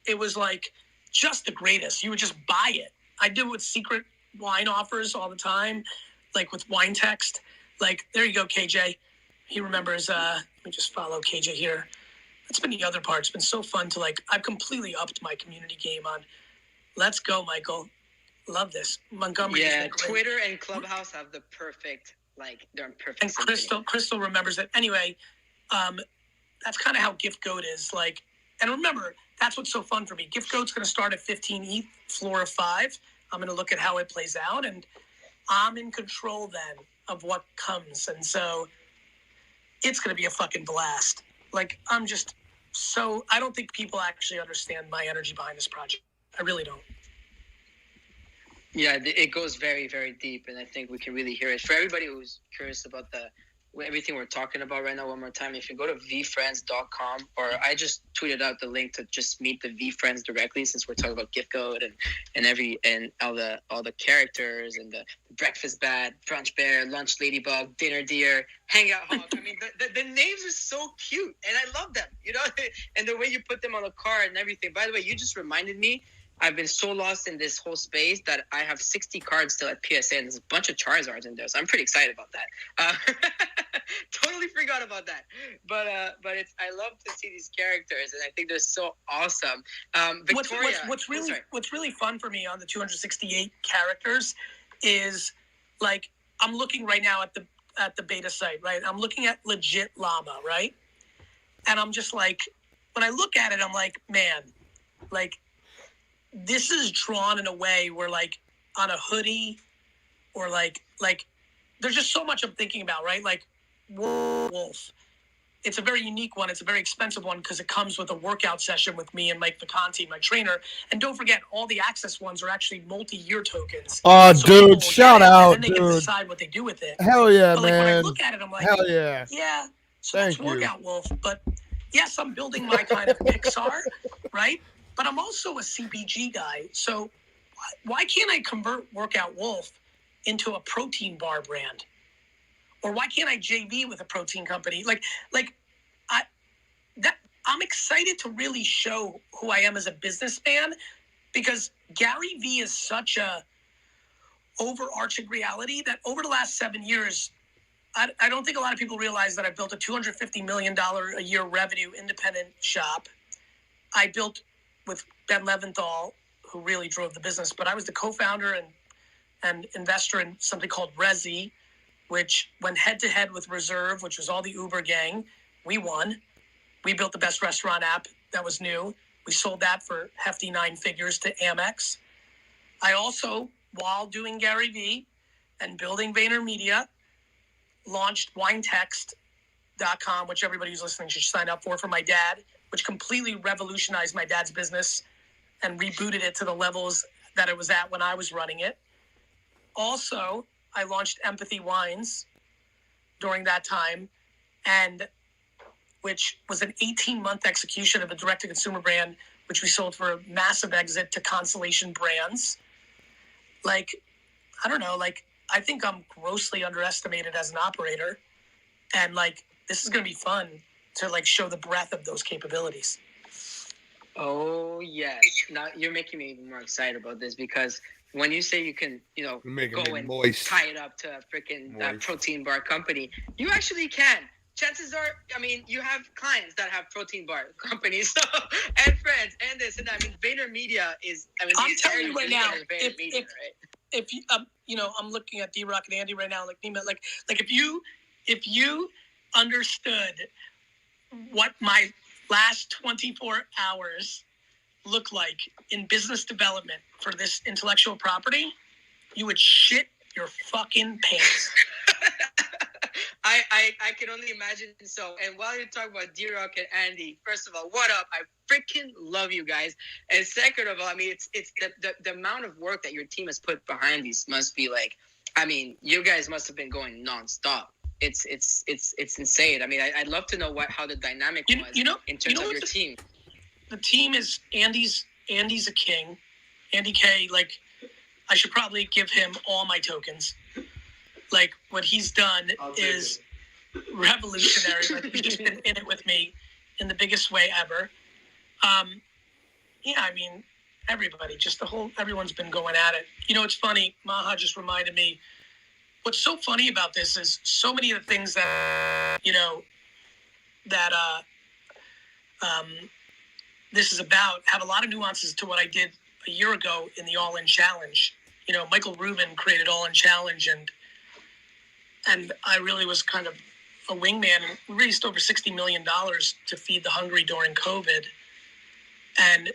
it was like just the greatest. You would just buy it. I do it with secret wine offers all the time, like with Wine Text. Like, there you go, KJ. He remembers. Let me just follow KJ here. That's been the other part. It's been so fun to, like, I've completely upped my community game on. Let's go, Michael. Love this. Montgomery. Yeah, Twitter and Clubhouse have the perfect, like, they're in perfect. And Crystal remembers it. Anyway, that's kind of how Gift Goat is. Like, and remember, that's what's so fun for me. Gift Goat's going to start at 15 ETH, floor of 5. I'm going to look at how it plays out, and I'm in control then of what comes. And so it's going to be a fucking blast. Like, I'm just so, I don't think people actually understand my energy behind this project. I really don't. Yeah, it goes very, very deep, and I think we can really hear it. For everybody who's curious about everything we're talking about right now, one more time, if you go to vfriends.com, or I just tweeted out the link to just meet the VFriends directly, since we're talking about Gift Code and all the characters and the breakfast bat, brunch bear, lunch ladybug, dinner deer, hangout hawk. I mean, the names are so cute, and I love them, you know, and the way you put them on the card and everything. By the way, you just reminded me, I've been so lost in this whole space that I have 60 cards still at PSA, and there's a bunch of Charizards in there, so I'm pretty excited about that. Totally forgot about that, but I love to see these characters, and I think they're so awesome. Victoria, what's really fun for me on the 268 characters is, like, I'm looking right now at the beta site, right? I'm looking at legit llama, right? And I'm just like, when I look at it, I'm like, man, like, this is drawn in a way where, like, on a hoodie, or like there's just so much I'm thinking about, right? Like, Wolf. It's a very unique one. It's a very expensive one because it comes with a workout session with me and Mike Vacanti, my trainer. And don't forget, all the access ones are actually multi-year tokens. Oh, so dude, shout out, and then they get to decide what they do with it. Hell yeah, but, like, man. when I look at it, I'm like, hell yeah. Yeah, so that's Workout Wolf. But yes, I'm building my kind of Pixar, right? But I'm also a CPG guy. So why can't I convert Workout Wolf into a protein bar brand? Or why can't I JV with a protein company? I'm excited to really show who I am as a businessman, because Gary Vee is such a overarching reality that over the last 7 years, I don't think a lot of people realize that I built a $250 million a year revenue independent shop. I built with Ben Leventhal, who really drove the business, but I was the co-founder and investor in something called Resi, which went head-to-head with Reserve, which was all the Uber gang. We won. We built the best restaurant app that was new. We sold that for hefty 9 figures to Amex. I also, while doing Gary Vee and building VaynerMedia, launched winetext.com, which everybody who's listening should sign up for my dad, which completely revolutionized my dad's business and rebooted it to the levels that it was at when I was running it. Also, I launched Empathy Wines during that time, and which was an 18-month execution of a direct-to-consumer brand, which we sold for a massive exit to Constellation Brands. Like, I don't know, like, I think I'm grossly underestimated as an operator, and, like, this is going to be fun to, like, show the breadth of those capabilities. Oh, yes. Now you're making me even more excited about this, because when you say you can, go and tie it up to a freaking protein bar company, you actually can. Chances are, I mean, you have clients that have protein bar companies, and friends, and this and that. I mean, VaynerMedia is. I mean, I'm telling you right now, if you, I'm looking at D-Rock and Andy right now, like if you understood what my last 24 hours look like in business development for this intellectual property, you would shit your fucking pants. I can only imagine so. And while you're talking about D-Rock and Andy, first of all, what up? I freaking love you guys. And second of all, I mean, it's the amount of work that your team has put behind these must be like, I mean, you guys must have been going nonstop. It's insane. I mean, I'd love to know how the dynamic was in terms of your team. The team is Andy's a king. Andy K, like, I should probably give him all my tokens. Like, what he's done is revolutionary. Like, he's just been in it with me in the biggest way ever. Yeah, I mean, everybody, everyone's been going at it. It's funny. Maha just reminded me, what's so funny about this is so many of the things that, this is about have a lot of nuances to what I did a year ago in the All-In Challenge. Michael Rubin created All in Challenge, and I really was kind of a wingman, and we raised over $60 million to feed the hungry during COVID. And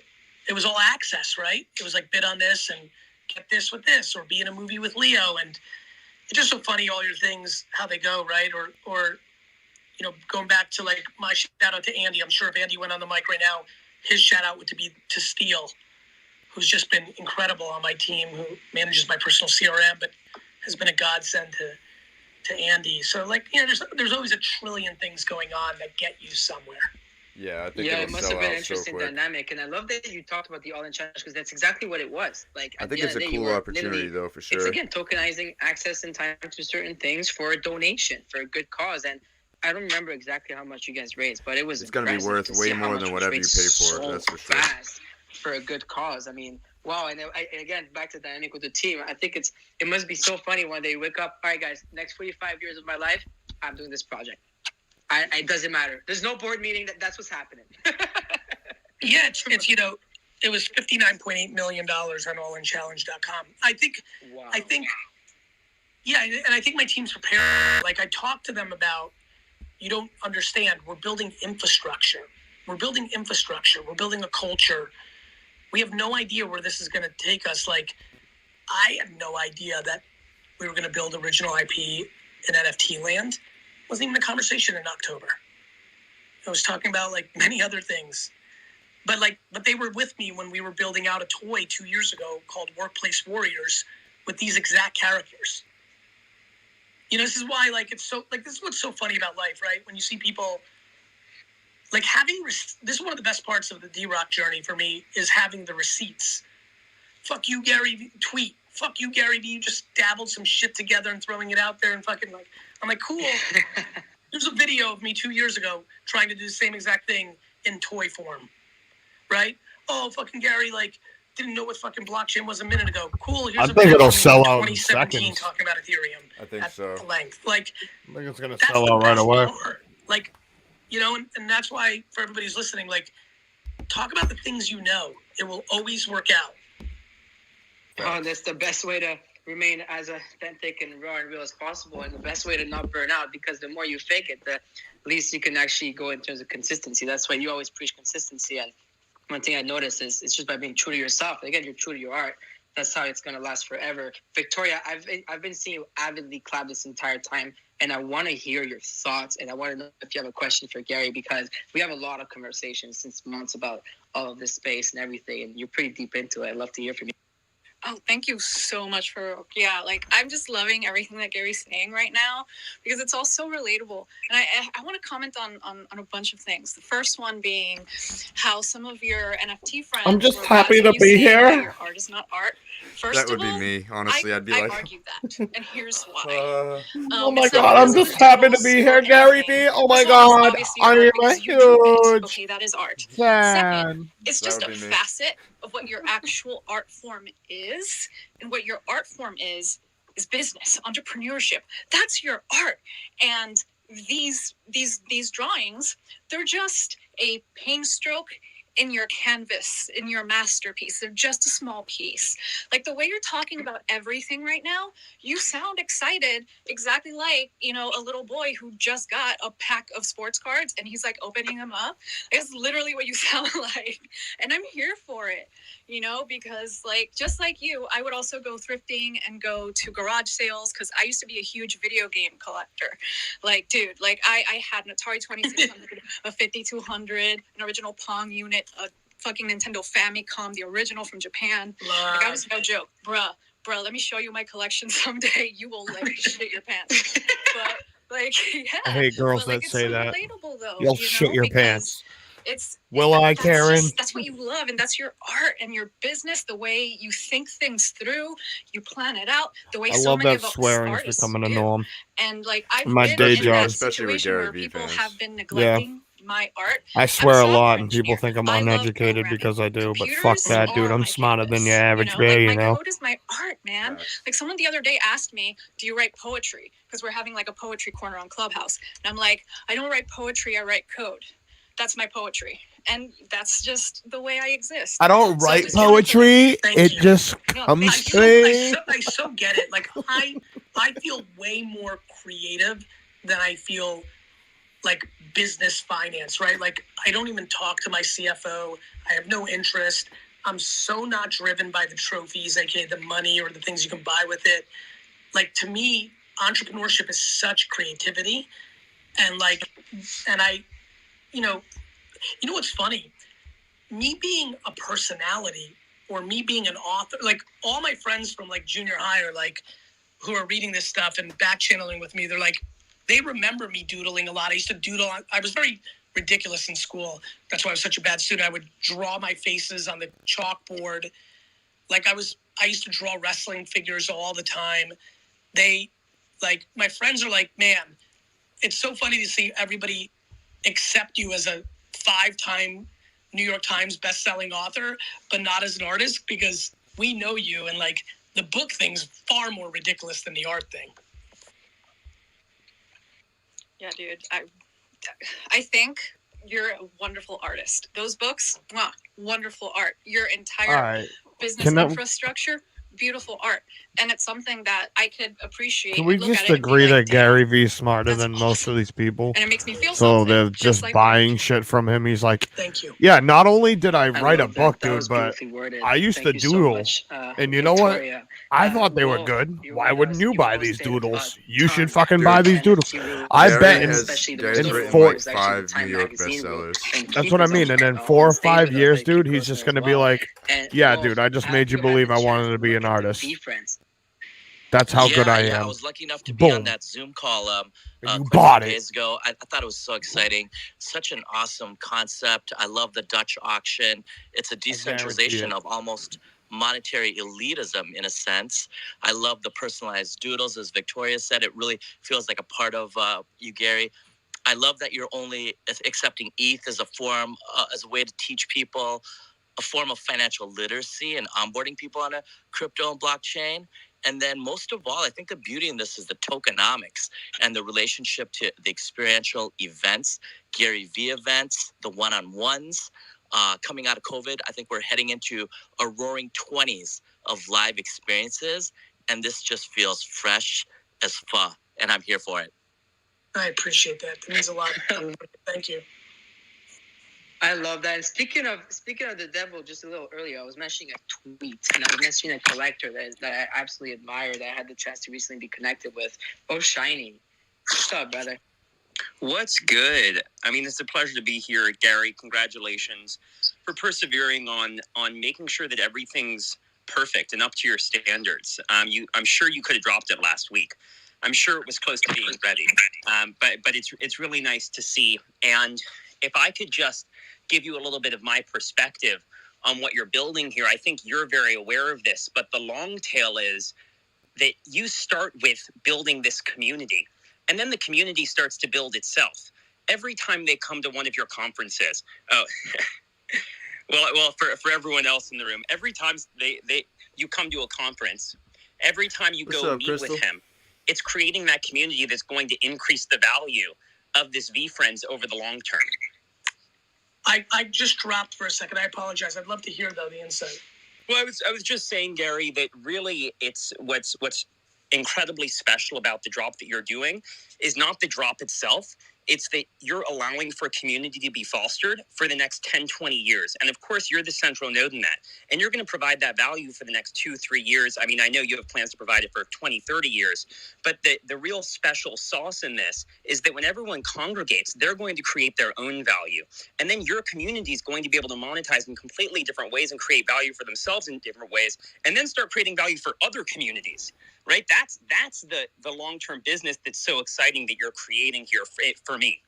it was all access, right? It was like bid on this and get this with this, or be in a movie with Leo. And it's just so funny, all your things, how they go, right? Or going back to like my shout out to Andy. I'm sure if Andy went on the mic right now, his shout out would be to Steele, who's just been incredible on my team, who manages my personal CRM, but has been a godsend to Andy. So there's always a trillion things going on that get you somewhere. Yeah, I think it must have been an interesting dynamic, and I love that you talked about the All in Challenge because that's exactly what it was. Like, I think it's a cool opportunity, though, for sure. It's again tokenizing access and time to certain things for a donation for a good cause, and I don't remember exactly how much you guys raised, but it's going to be worth way more than whatever you pay for it. That's for sure. Fast for a good cause. I mean, wow. And again, back to the dynamic with the team. I think it must be so funny when they wake up. All right, guys, next 45 years of my life, I'm doing this project. It doesn't matter. There's no board meeting. That's what's happening. Yeah, it's it was $59.8 million on allinchallenge.com. I think, yeah, and I think my team's prepared. Like, I talked to them about, you don't understand, we're building infrastructure. We're building a culture. We have no idea where this is going to take us. Like, I had no idea that we were going to build original IP in NFT land. Wasn't even a conversation in October. I was talking about like many other things, but they were with me when we were building out a toy 2 years ago called Workplace Warriors with these exact characters. This is why this is what's so funny about life, right? When you see people like this is one of the best parts of the D-Rock journey for me is having the receipts. Fuck you, Gary V. Tweet. Fuck you, Gary V. You just dabbled some shit together and throwing it out there and fucking I'm like, cool. There's a video of me 2 years ago trying to do the same exact thing in toy form, right? Oh, fucking Gary, didn't know what fucking blockchain was a minute ago. Cool. Here's I think it'll sell out in 2017 seconds. talking about Ethereum. I think so. Length. I think it's going to sell out right away. And that's why for everybody who's listening, talk about the things you know. It will always work out. Oh, that's the best way to remain as authentic and raw and real as possible, and the best way to not burn out, because the more you fake it, the least you can actually go in terms of consistency. That's why you always preach consistency. And one thing I noticed is it's just by being true to yourself. Again, you're true to your art. That's how it's going to last forever. Victoria, I've been seeing you avidly clap this entire time, and I want to hear your thoughts, and I want to know if you have a question for Gary, because we have a lot of conversations since months about all of this space and everything, and you're pretty deep into it. I'd love to hear from you. Oh, thank you so much I'm just loving everything that Gary's saying right now, because it's all so relatable. And I want to comment on a bunch of things. The first one being how some of your NFT friends. I'm just happy to be here. Your art is not art. First that would be me, honestly. I'd be like, I argue that, and here's why. Oh my god, I'm just happy to be here, Gary V. Oh my god, I am a huge. Okay, that is art. fan. Second, it's just a facet of what your actual art form is, and what your art form is business, entrepreneurship. That's your art. And these drawings, they're just a paint stroke in your canvas, in your masterpiece. They're just a small piece. Like the way you're talking about everything right now, you sound excited, exactly like, a little boy who just got a pack of sports cards and he's like opening them up. It's literally what you sound like. And I'm here for it, because just like you, I would also go thrifting and go to garage sales, because I used to be a huge video game collector. I had an Atari 2600, a 5200, an original Pong unit, a fucking Nintendo Famicom, the original from Japan. I was no joke. Bruh, let me show you my collection someday. You will shit your pants. But yeah. I hate girls that say so that. Relatable, though, You'll shit your pants. Karen? Karen? That's what you love, and that's your art and your business. The way you think things through, you plan it out. The way so many of us swearing's becoming a norm. And I've my been day in job, that situation where people have been neglecting my art. I swear a lot, and people think I'm uneducated because I do, but fuck that, dude. I'm smarter than your average guy, My code is my art, man. Someone the other day asked me, do you write poetry? Because we're having a poetry corner on Clubhouse. And I'm like, I don't write poetry, I write code. That's my poetry. And that's just the way I exist. I don't write poetry. It just comes to me. I so get it. Like I feel way more creative than I feel like business finance, right? Like I don't even talk to my CFO. I have no interest. I'm so not driven by the trophies, aka the money or the things you can buy with it. Like to me, entrepreneurship is such creativity. And I, you know what's funny? Me being a personality or me being an author, like all my friends from like junior high are like, who are reading this stuff and back channeling with me, they're like, they remember me doodling a lot. I used to doodle. I was very ridiculous in school. That's why I was such a bad student. I would draw my faces on the chalkboard. Like I used to draw wrestling figures all the time. My friends are like, man, it's so funny to see everybody accept you as a 5-time New York Times best-selling author, but not as an artist, because we know you, and like the book thing's far more ridiculous than the art thing. Yeah, dude. I think you're a wonderful artist. Those books, wonderful art. Your entire business infrastructure, beautiful art. And it's something that I could appreciate. Can we just agree that Gary Vee's smarter than most of these people? And it makes me feel so they're just like buying shit from him. He's like, thank you. Yeah, not only did I write a book, dude, but I used to doodle. And you know what? I thought they were good. Why wouldn't you buy these doodles? You should fucking buy these doodles. I bet in 5 New York bestsellers. That's what I mean. And in 4 or 5 years, dude, he's just going to be like, yeah, dude, I just made you believe I wanted to be an artist. That's how good I am. Yeah, I was lucky enough to be on that Zoom call you bought a few days ago. I thought it was so exciting. Such an awesome concept. I love the Dutch auction. It's a decentralization of almost monetary elitism in a sense. I love the personalized doodles. As Victoria said, it really feels like a part of you, Gary. I love that you're only accepting ETH as a form, as a way to teach people a form of financial literacy and onboarding people on a crypto and blockchain. And then most of all, I think the beauty in this is the tokenomics and the relationship to the experiential events, Gary V events, the one-on-ones. Coming out of COVID, I think we're heading into a roaring 20s of live experiences. And this just feels fresh as fuck. And I'm here for it. I appreciate that. It means a lot. Thank you. I love that. And speaking of the devil, just a little earlier, I was mentioning a tweet, and I was mentioning a collector that I absolutely admire, that I had the chance to recently be connected with. Oh, Shiny. What's up, brother? What's good? I mean, it's a pleasure to be here, Gary. Congratulations for persevering on making sure that everything's perfect and up to your standards. I'm sure you could have dropped it last week. I'm sure it was close to being ready. But it's really nice to see. And if I could just give you a little bit of my perspective on what you're building here, I think you're very aware of this, but the long tail is that you start with building this community, and then the community starts to build itself. Every time they come to one of your conferences, well, for everyone else in the room, every time you come to a conference, every time you go meet with him, it's creating that community that's going to increase the value of this V-Friends over the long term. I just dropped for a second. I apologize. I'd love to hear, though, the insight. Well, I was just saying, Gary, that really it's what's incredibly special about the drop that you're doing is not the drop itself. It's that you're allowing for community to be fostered for the next 10, 20 years. And of course, you're the central node in that. And you're going to provide that value for the next 2, 3 years. I mean, I know you have plans to provide it for 20, 30 years. But the real special sauce in this is that when everyone congregates, they're going to create their own value. And then your community is going to be able to monetize in completely different ways and create value for themselves in different ways. And then start creating value for other communities. Right, that's the long-term business that's so exciting that you're creating here for me.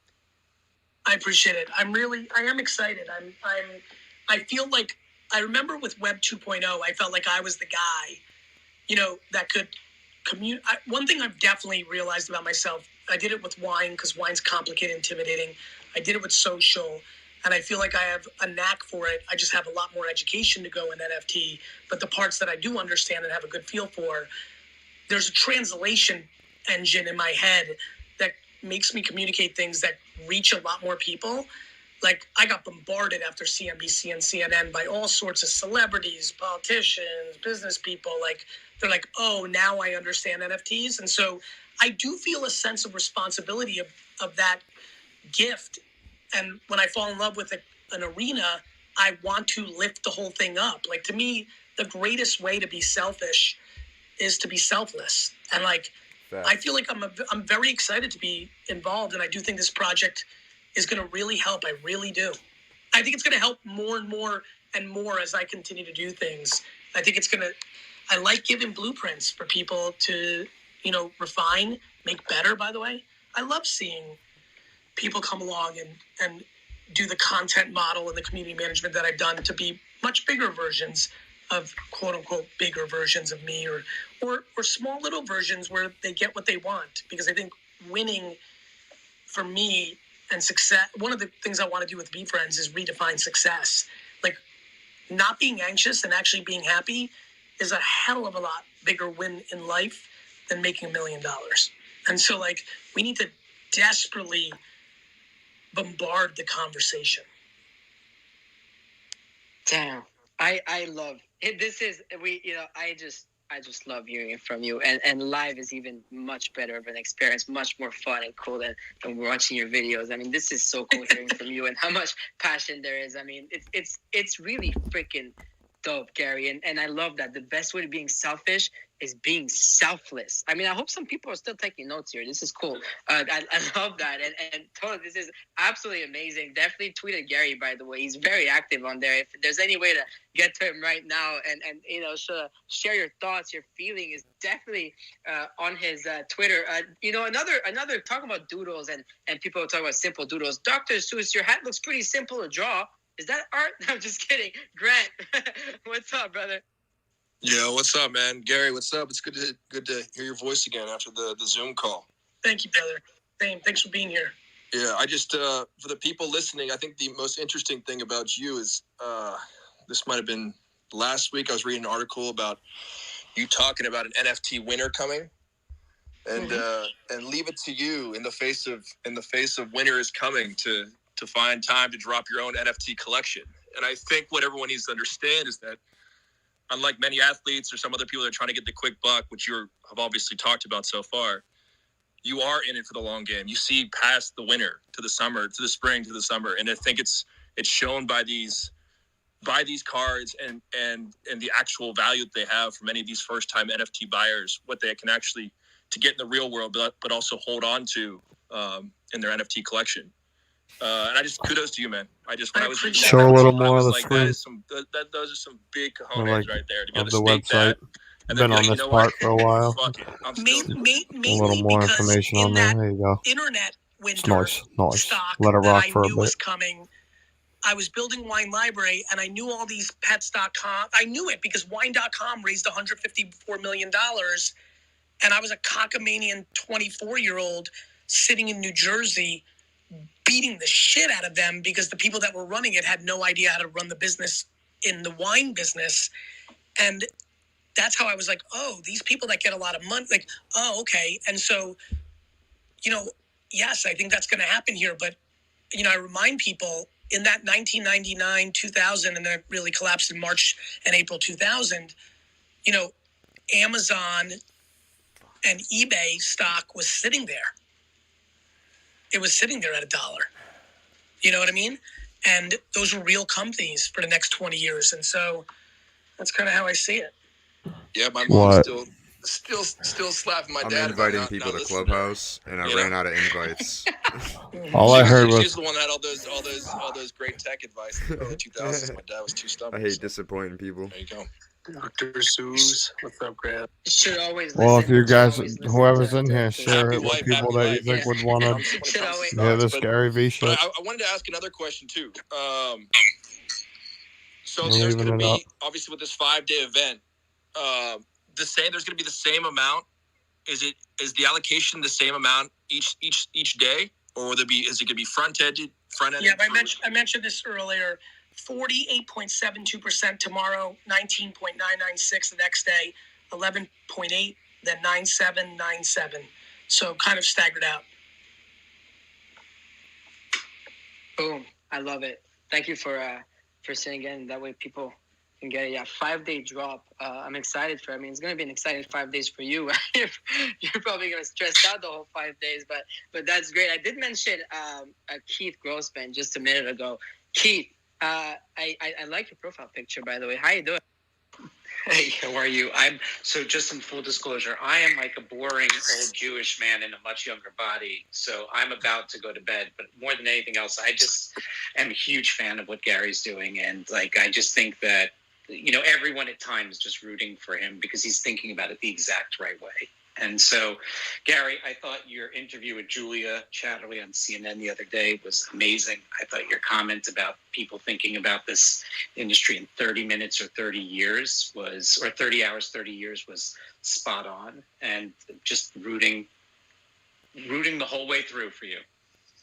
I appreciate it. I am excited. I feel like I remember with Web 2.0, I felt like I was the guy, that could communicate. One thing I've definitely realized about myself, I did it with wine because wine's complicated, intimidating. I did it with social, and I feel like I have a knack for it. I just have a lot more education to go in NFT, but the parts that I do understand and have a good feel for, there's a translation engine in my head that makes me communicate things that reach a lot more people. like I got bombarded after CNBC and CNN by all sorts of celebrities, politicians, business people. Like they're like, oh, now I understand NFTs. And so I do feel a sense of responsibility of that gift. And when I fall in love with an arena, I want to lift the whole thing up. Like to me, the greatest way to be selfish is to be selfless. And like, I feel like I'm very excited to be involved. And I do think this project is going to really help. I really do. I think it's going to help more and more and more as I continue to do things. I think it's going to, I like giving blueprints for people to, refine, make better, by the way. I love seeing people come along and do the content model and the community management that I've done to be much bigger versions of quote unquote bigger versions of me or small little versions where they get what they want. Because I think winning for me and success, one of the things I want to do with Be Friends is redefine success. Like not being anxious and actually being happy is a hell of a lot bigger win in life than making $1 million. And so like we need to desperately bombard the conversation. Damn. I love it. This is I just love hearing it from you. And live is even much better of an experience, much more fun and cool than watching your videos. I mean, this is so cool hearing from you and how much passion there is. I mean, it's really freaking dope, Gary. And I love that. The best way to being selfish is being selfless. I mean, I hope some people are still taking notes here. This is cool. I love that. And totally, this is absolutely amazing. Definitely tweet at Gary, by the way. He's very active on there. If there's any way to get to him right now and share your thoughts, your feeling is definitely on his Twitter. Another talking about doodles and people are talking about simple doodles. Dr. Seuss, your hat looks pretty simple to draw. Is that art? I'm just kidding. Grant, what's up, brother? Yo, what's up, man? Gary, what's up? It's good to hear your voice again after the Zoom call. Thank you, brother. Same. Thanks for being here. Yeah, I just for the people listening, I think the most interesting thing about you is this might have been last week. I was reading an article about you talking about an NFT winner coming, and and leave it to you in the face of winter is coming to find time to drop your own NFT collection. And I think what everyone needs to understand is that unlike many athletes or some other people that are trying to get the quick buck, which you have obviously talked about so far, you are in it for the long game. You see past the winter to the summer, to the spring, to the summer. And I think it's shown by these cards and the actual value that they have for many of these first time NFT buyers, what they can actually to get in the real world, but also hold on to in their NFT collection. And I just kudos to you, man. When I was show a little more of the like, screen. Those are some big cojones right there to be able to the stake website. that. And then been on this part for a while. Fuck it. I'm a little more information on there. There you go. Internet winter It's nice. stock Let it rock that for I a knew bit. was coming. I was building Wine Library, and I knew all these pets.com. I knew it because wine.com raised $154 million, and I was a cockamanian 24-year-old sitting in New Jersey beating the shit out of them because the people that were running it had no idea how to run the business in the wine business. And that's how I was like, oh, these people that get a lot of money, like, oh, okay. And so, yes, I think that's going to happen here. But, I remind people in that 1999, 2000, and then it really collapsed in March and April 2000, Amazon and eBay stock was sitting there. It was sitting there at $1. You know what I mean? And those were real companies for the next 20 years. And so that's kind of how I see it. Yeah, my mom's still slapping my dad. I'm inviting people to Clubhouse, and I ran out of invites. All I heard was she's the one that had all those great tech advice in the early 2000s. My dad was too stubborn. I hate disappointing people. There you go. Dr. Seuss, what's up, Grant? Should always well, listen. if you guys, Whoever's in here, share it with people that you think would want to hear this Gary V shit. But I wanted to ask another question too. So there's going to be obviously with this 5-day event, there's going to be the same amount. Is the allocation the same amount each day, or is it going to be front ended? Yeah, I mentioned this earlier. 48.72% tomorrow, 19.996 the next day, 11.8, then 9.797. So kind of staggered out. Boom. I love it. Thank you for saying again. That way people can get it. 5-day drop. I'm excited for. I mean, it's gonna be an exciting 5 days for you. You're probably gonna stress out the whole 5 days, but that's great. I did mention Keith Grossman just a minute ago. Keith, I like your profile picture, by the way. How you doing? Hey, how are you? So just some full disclosure, I am like a boring old Jewish man in a much younger body. So I'm about to go to bed, but more than anything else, I just am a huge fan of what Gary's doing. And like, I just think that, everyone at times is just rooting for him because he's thinking about it the exact right way. And so, Gary, I thought your interview with Julia Chatterley on CNN the other day was amazing. I thought your comment about people thinking about this industry in 30 minutes or 30 years or 30 hours, 30 years was spot on, and just rooting the whole way through for you.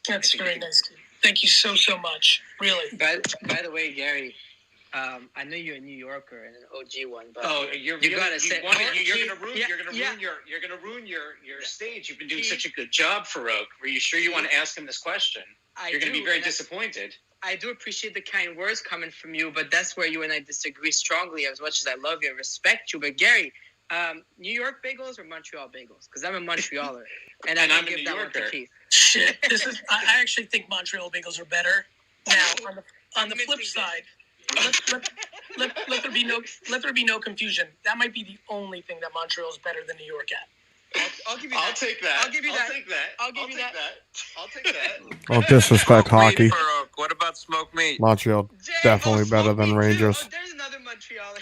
That's very nice. Thank you so much. Really. By the way, Gary, I know you're a New Yorker and an OG one, but you're gonna ruin your stage. You've been doing such a good job, Farouk. Were you sure you want to ask him this question? You're gonna be very disappointed. I do appreciate the kind words coming from you, but that's where you and I disagree strongly. As much as I love you and respect you, but Gary, New York bagels or Montreal bagels? Because I'm a Montrealer, and I'm a New Yorker. Shit, I actually think Montreal bagels are better. Now, on the flip side. Let there be no confusion. That might be the only thing that Montreal is better than New York at. I'll give you that. I'll take that. I'll give you that. I'll take that. Don't disrespect hockey. What about smoked meat? Montreal definitely better than Rangers. There's another Montrealer.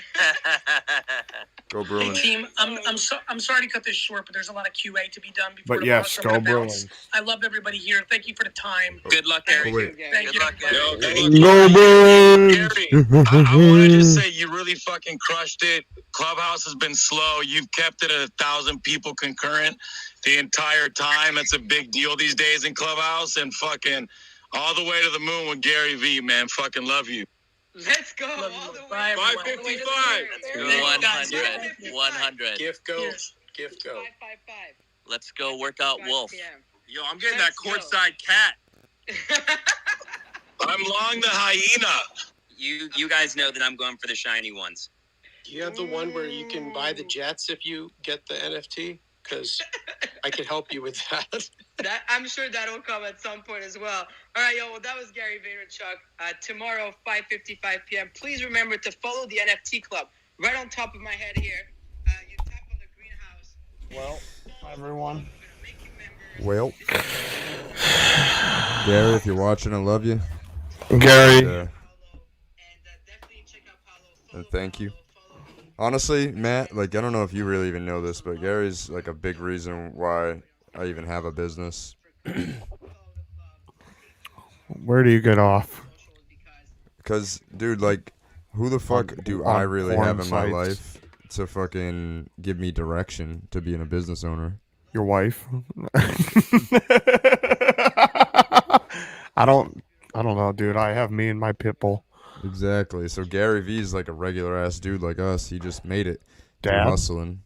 Go Bruins. Hey, team, I'm sorry to cut this short, but there's a lot of QA to be done before But the yes, Bucks are go gonna Bruins. bounce. I love everybody here. Thank you for the time. Good luck, Gary. Thank you. Good luck, Gary. Go Bruins! Gary, I want to just say you really fucking crushed it. Clubhouse has been slow. You've kept it at 1,000 people concurrent the entire time. That's a big deal these days in Clubhouse. And fucking all the way to the moon with Gary V, man. Fucking love you. Let's go. Love All you. the Bye, way. everyone. 100. 100. Gift go. Cheers. Gift go. 555. Let's go work out 5 Wolf. PM. Yo, I'm getting that courtside cat. I'm long the hyena. You guys know that I'm going for the shiny ones. Do you have the one where you can buy the jets if you get the NFT? Because I could help you with that. I'm sure that'll come at some point as well. All right, well, that was Gary Vaynerchuk. Tomorrow, 5:55 p.m. Please remember to follow the NFT Club. Right on top of my head here. You tap on the greenhouse. Well, everyone. Well, Gary, if you're watching, I love you. Gary. Definitely check out Paulo. And thank you. Honestly, Matt, like, I don't know if you really even know this, but Gary's like a big reason why I even have a business. Where do you get off? Because, dude, like, who the fuck do I really porn have in my sites. life to fucking give me direction to being a business owner? Your wife? I don't know, dude. I have me and my pit bull. Exactly. So Gary V's like a regular ass dude like us. He just made it. through Dad? hustling.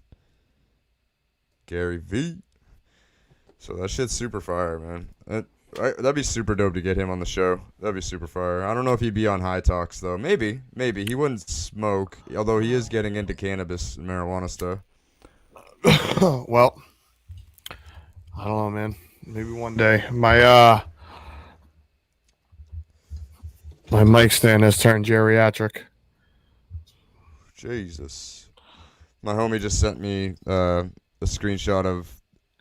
Gary V. So that shit's super fire, man. That'd be super dope to get him on the show. That'd be super fire. I don't know if he'd be on High Talks though. Maybe. He wouldn't smoke, although he is getting into cannabis and marijuana stuff. Well, I don't know, man. Maybe one day. My mic stand has turned geriatric. Jesus. My homie just sent me a screenshot of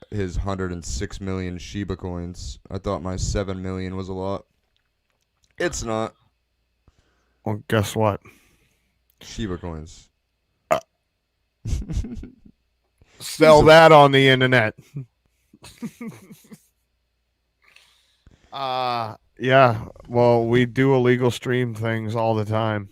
his 106 million Shiba coins. I thought my 7 million was a lot. It's not. Well, guess what? Shiba coins. Sell that on the internet. Yeah. Well, we do illegal stream things all the time.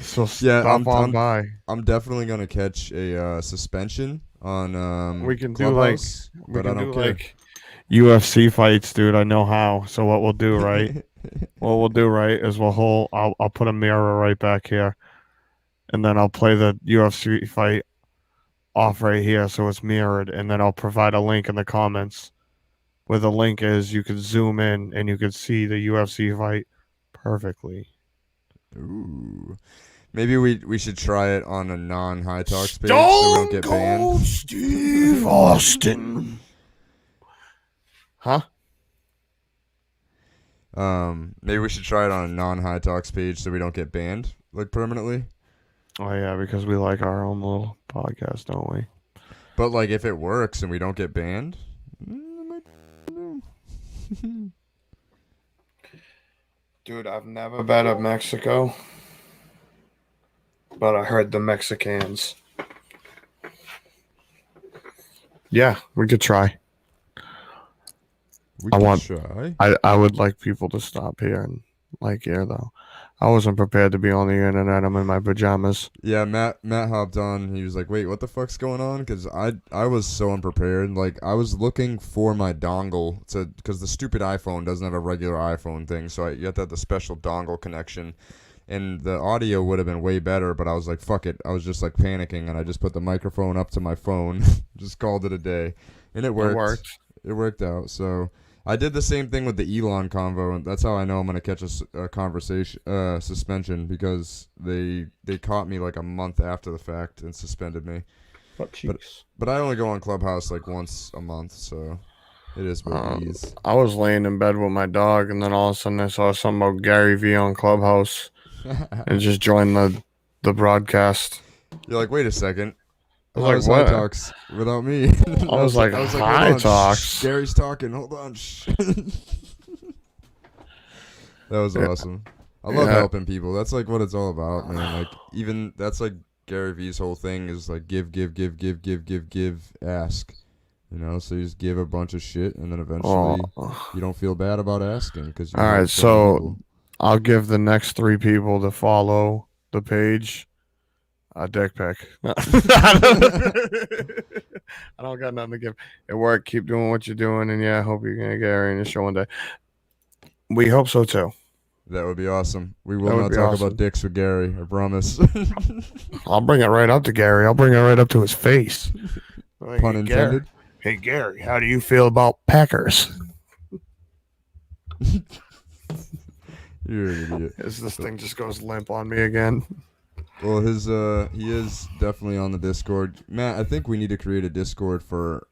So yeah, stop on by. I'm definitely gonna catch a suspension on We can Clubhouse, do but I don't care. like UFC fights, dude. I know how. So what we'll do, right? Is I'll put a mirror right back here, and then I'll play the UFC fight off right here, so it's mirrored, and then I'll provide a link in the comments where the link is, you could zoom in and you could see the UFC fight perfectly. Ooh. Maybe we should try it on a non-high talks page so we don't get banned. Steve Austin. Huh? Maybe we should try it on a non-high talks page so we don't get banned, like, permanently. Oh yeah, because we like our own little podcast, don't we? But like, if it works and we don't get banned, dude, I've never been to Mexico, but I heard the Mexicans. Yeah, we could try. I would like people to stop here and like here though. I wasn't prepared to be on the internet. I'm in my pajamas. Yeah, Matt hopped on. He was like, "Wait, what the fuck's going on?" Because I was so unprepared. Like, I was looking for my dongle because the stupid iPhone doesn't have a regular iPhone thing, so you have to have the special dongle connection, and the audio would have been way better. But I was like, "Fuck it." I was just like panicking, and I just put the microphone up to my phone, just called it a day, and it worked. It worked out. So. I did the same thing with the Elon convo, and that's how I know I'm gonna catch a conversation suspension because they caught me like a month after the fact and suspended me. But I only go on Clubhouse like once a month, so it is what it is. I was laying in bed with my dog, and then all of a sudden I saw something about Gary V on Clubhouse, and just joined the broadcast. You're like, wait a second. I was like, what? High talks without me. I was like, high talks. Gary's talking. Hold on. That was awesome. I love helping people. That's like what it's all about, man. Like, even that's like Gary V's whole thing is like give, ask. You know, so you just give a bunch of shit, and then eventually you don't feel bad about asking because. All right, so people. I'll give the next 3 people to follow the page a dick pic. No. I don't got nothing to give. It worked. Keep doing what you're doing, and yeah, I hope you're gonna get Gary in the show one day. We hope so too. That would be awesome. We will not talk about dicks with Gary. I promise. I'll bring it right up to Gary. I'll bring it right up to his face. Like, pun intended. Hey Gary, how do you feel about Packers? You're an idiot. This thing just goes limp on me again. Well, he is definitely on the Discord. Matt, I think we need to create a Discord for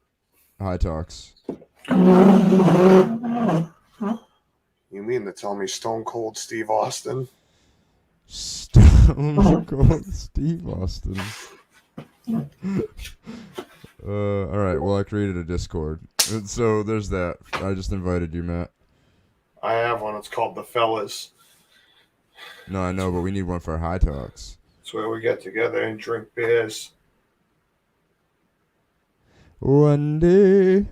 High Talks. You mean to tell me Stone Cold Steve Austin? Stone Cold Steve Austin. All right. Well, I created a Discord, so there's that. I just invited you, Matt. I have one. It's called The Fellas. No, I know, but we need one for High Talks. It's where we get together and drink beers. One day.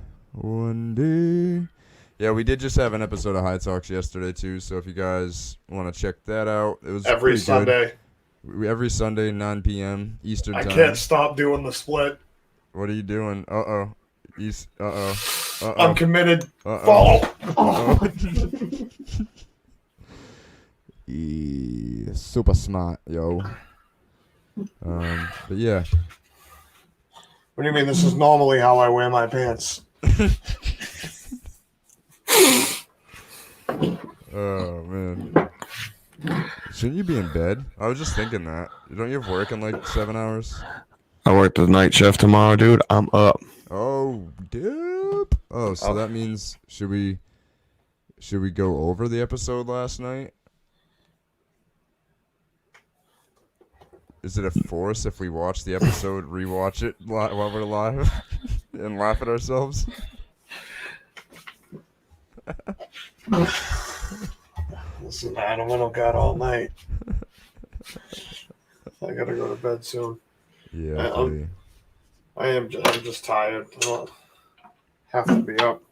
Yeah, we did just have an episode of High Talks yesterday, too, so if you guys want to check that out. It was every Sunday. Every Sunday, 9 p.m. Eastern Time. I can't stop doing the split. What are you doing? Uh-oh. I'm committed. Follow. Super smart, yo. But yeah. What do you mean? This is normally how I wear my pants. Oh man. Shouldn't you be in bed? I was just thinking that. Don't you have work in like 7 hours? I work the night shift tomorrow, dude. I'm up. Oh, dude. Oh, so that means should we go over the episode last night? Is it a force if we watch the episode, rewatch it while we're live, and laugh at ourselves? Listen, Adam, I don't got all night. I gotta go to bed soon. Yeah, I'm just tired. I don't have to be up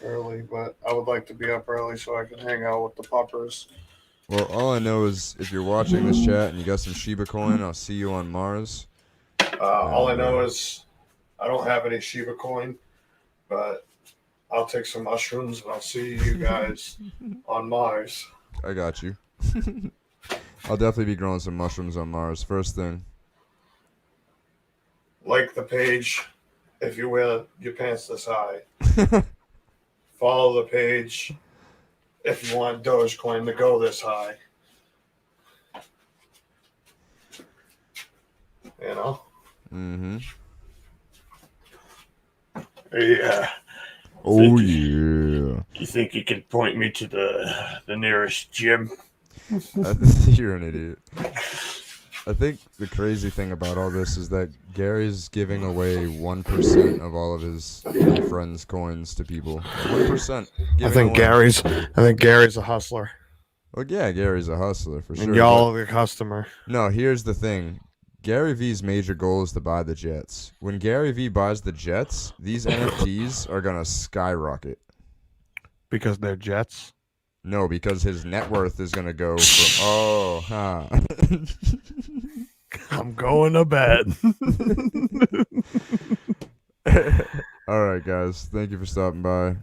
early, but I would like to be up early so I can hang out with the puppers. Well, all I know is if you're watching this chat and you got some Shiba coin, I'll see you on Mars. All I know is I don't have any Shiba coin, but I'll take some mushrooms and I'll see you guys on Mars. I got you. I'll definitely be growing some mushrooms on Mars. First thing. Like the page if you wear your pants this high. Follow the page if you want Dogecoin to go this high. You know? Mm-hmm. Yeah. Oh, yeah. You think you can point me to the nearest gym? You're an idiot. I think the crazy thing about all this is that Gary's giving away 1% of all of his free friends coins to people. 1%. I think Gary's a hustler. Well, yeah, Gary's a hustler for sure. And y'all are the customer. No, here's the thing. Gary V's major goal is to buy the Jets. When Gary V buys the Jets, these NFTs are going to skyrocket. Because they're Jets? No, because his net worth is going to go from... Oh, huh. I'm going to bed. All right, guys. Thank you for stopping by.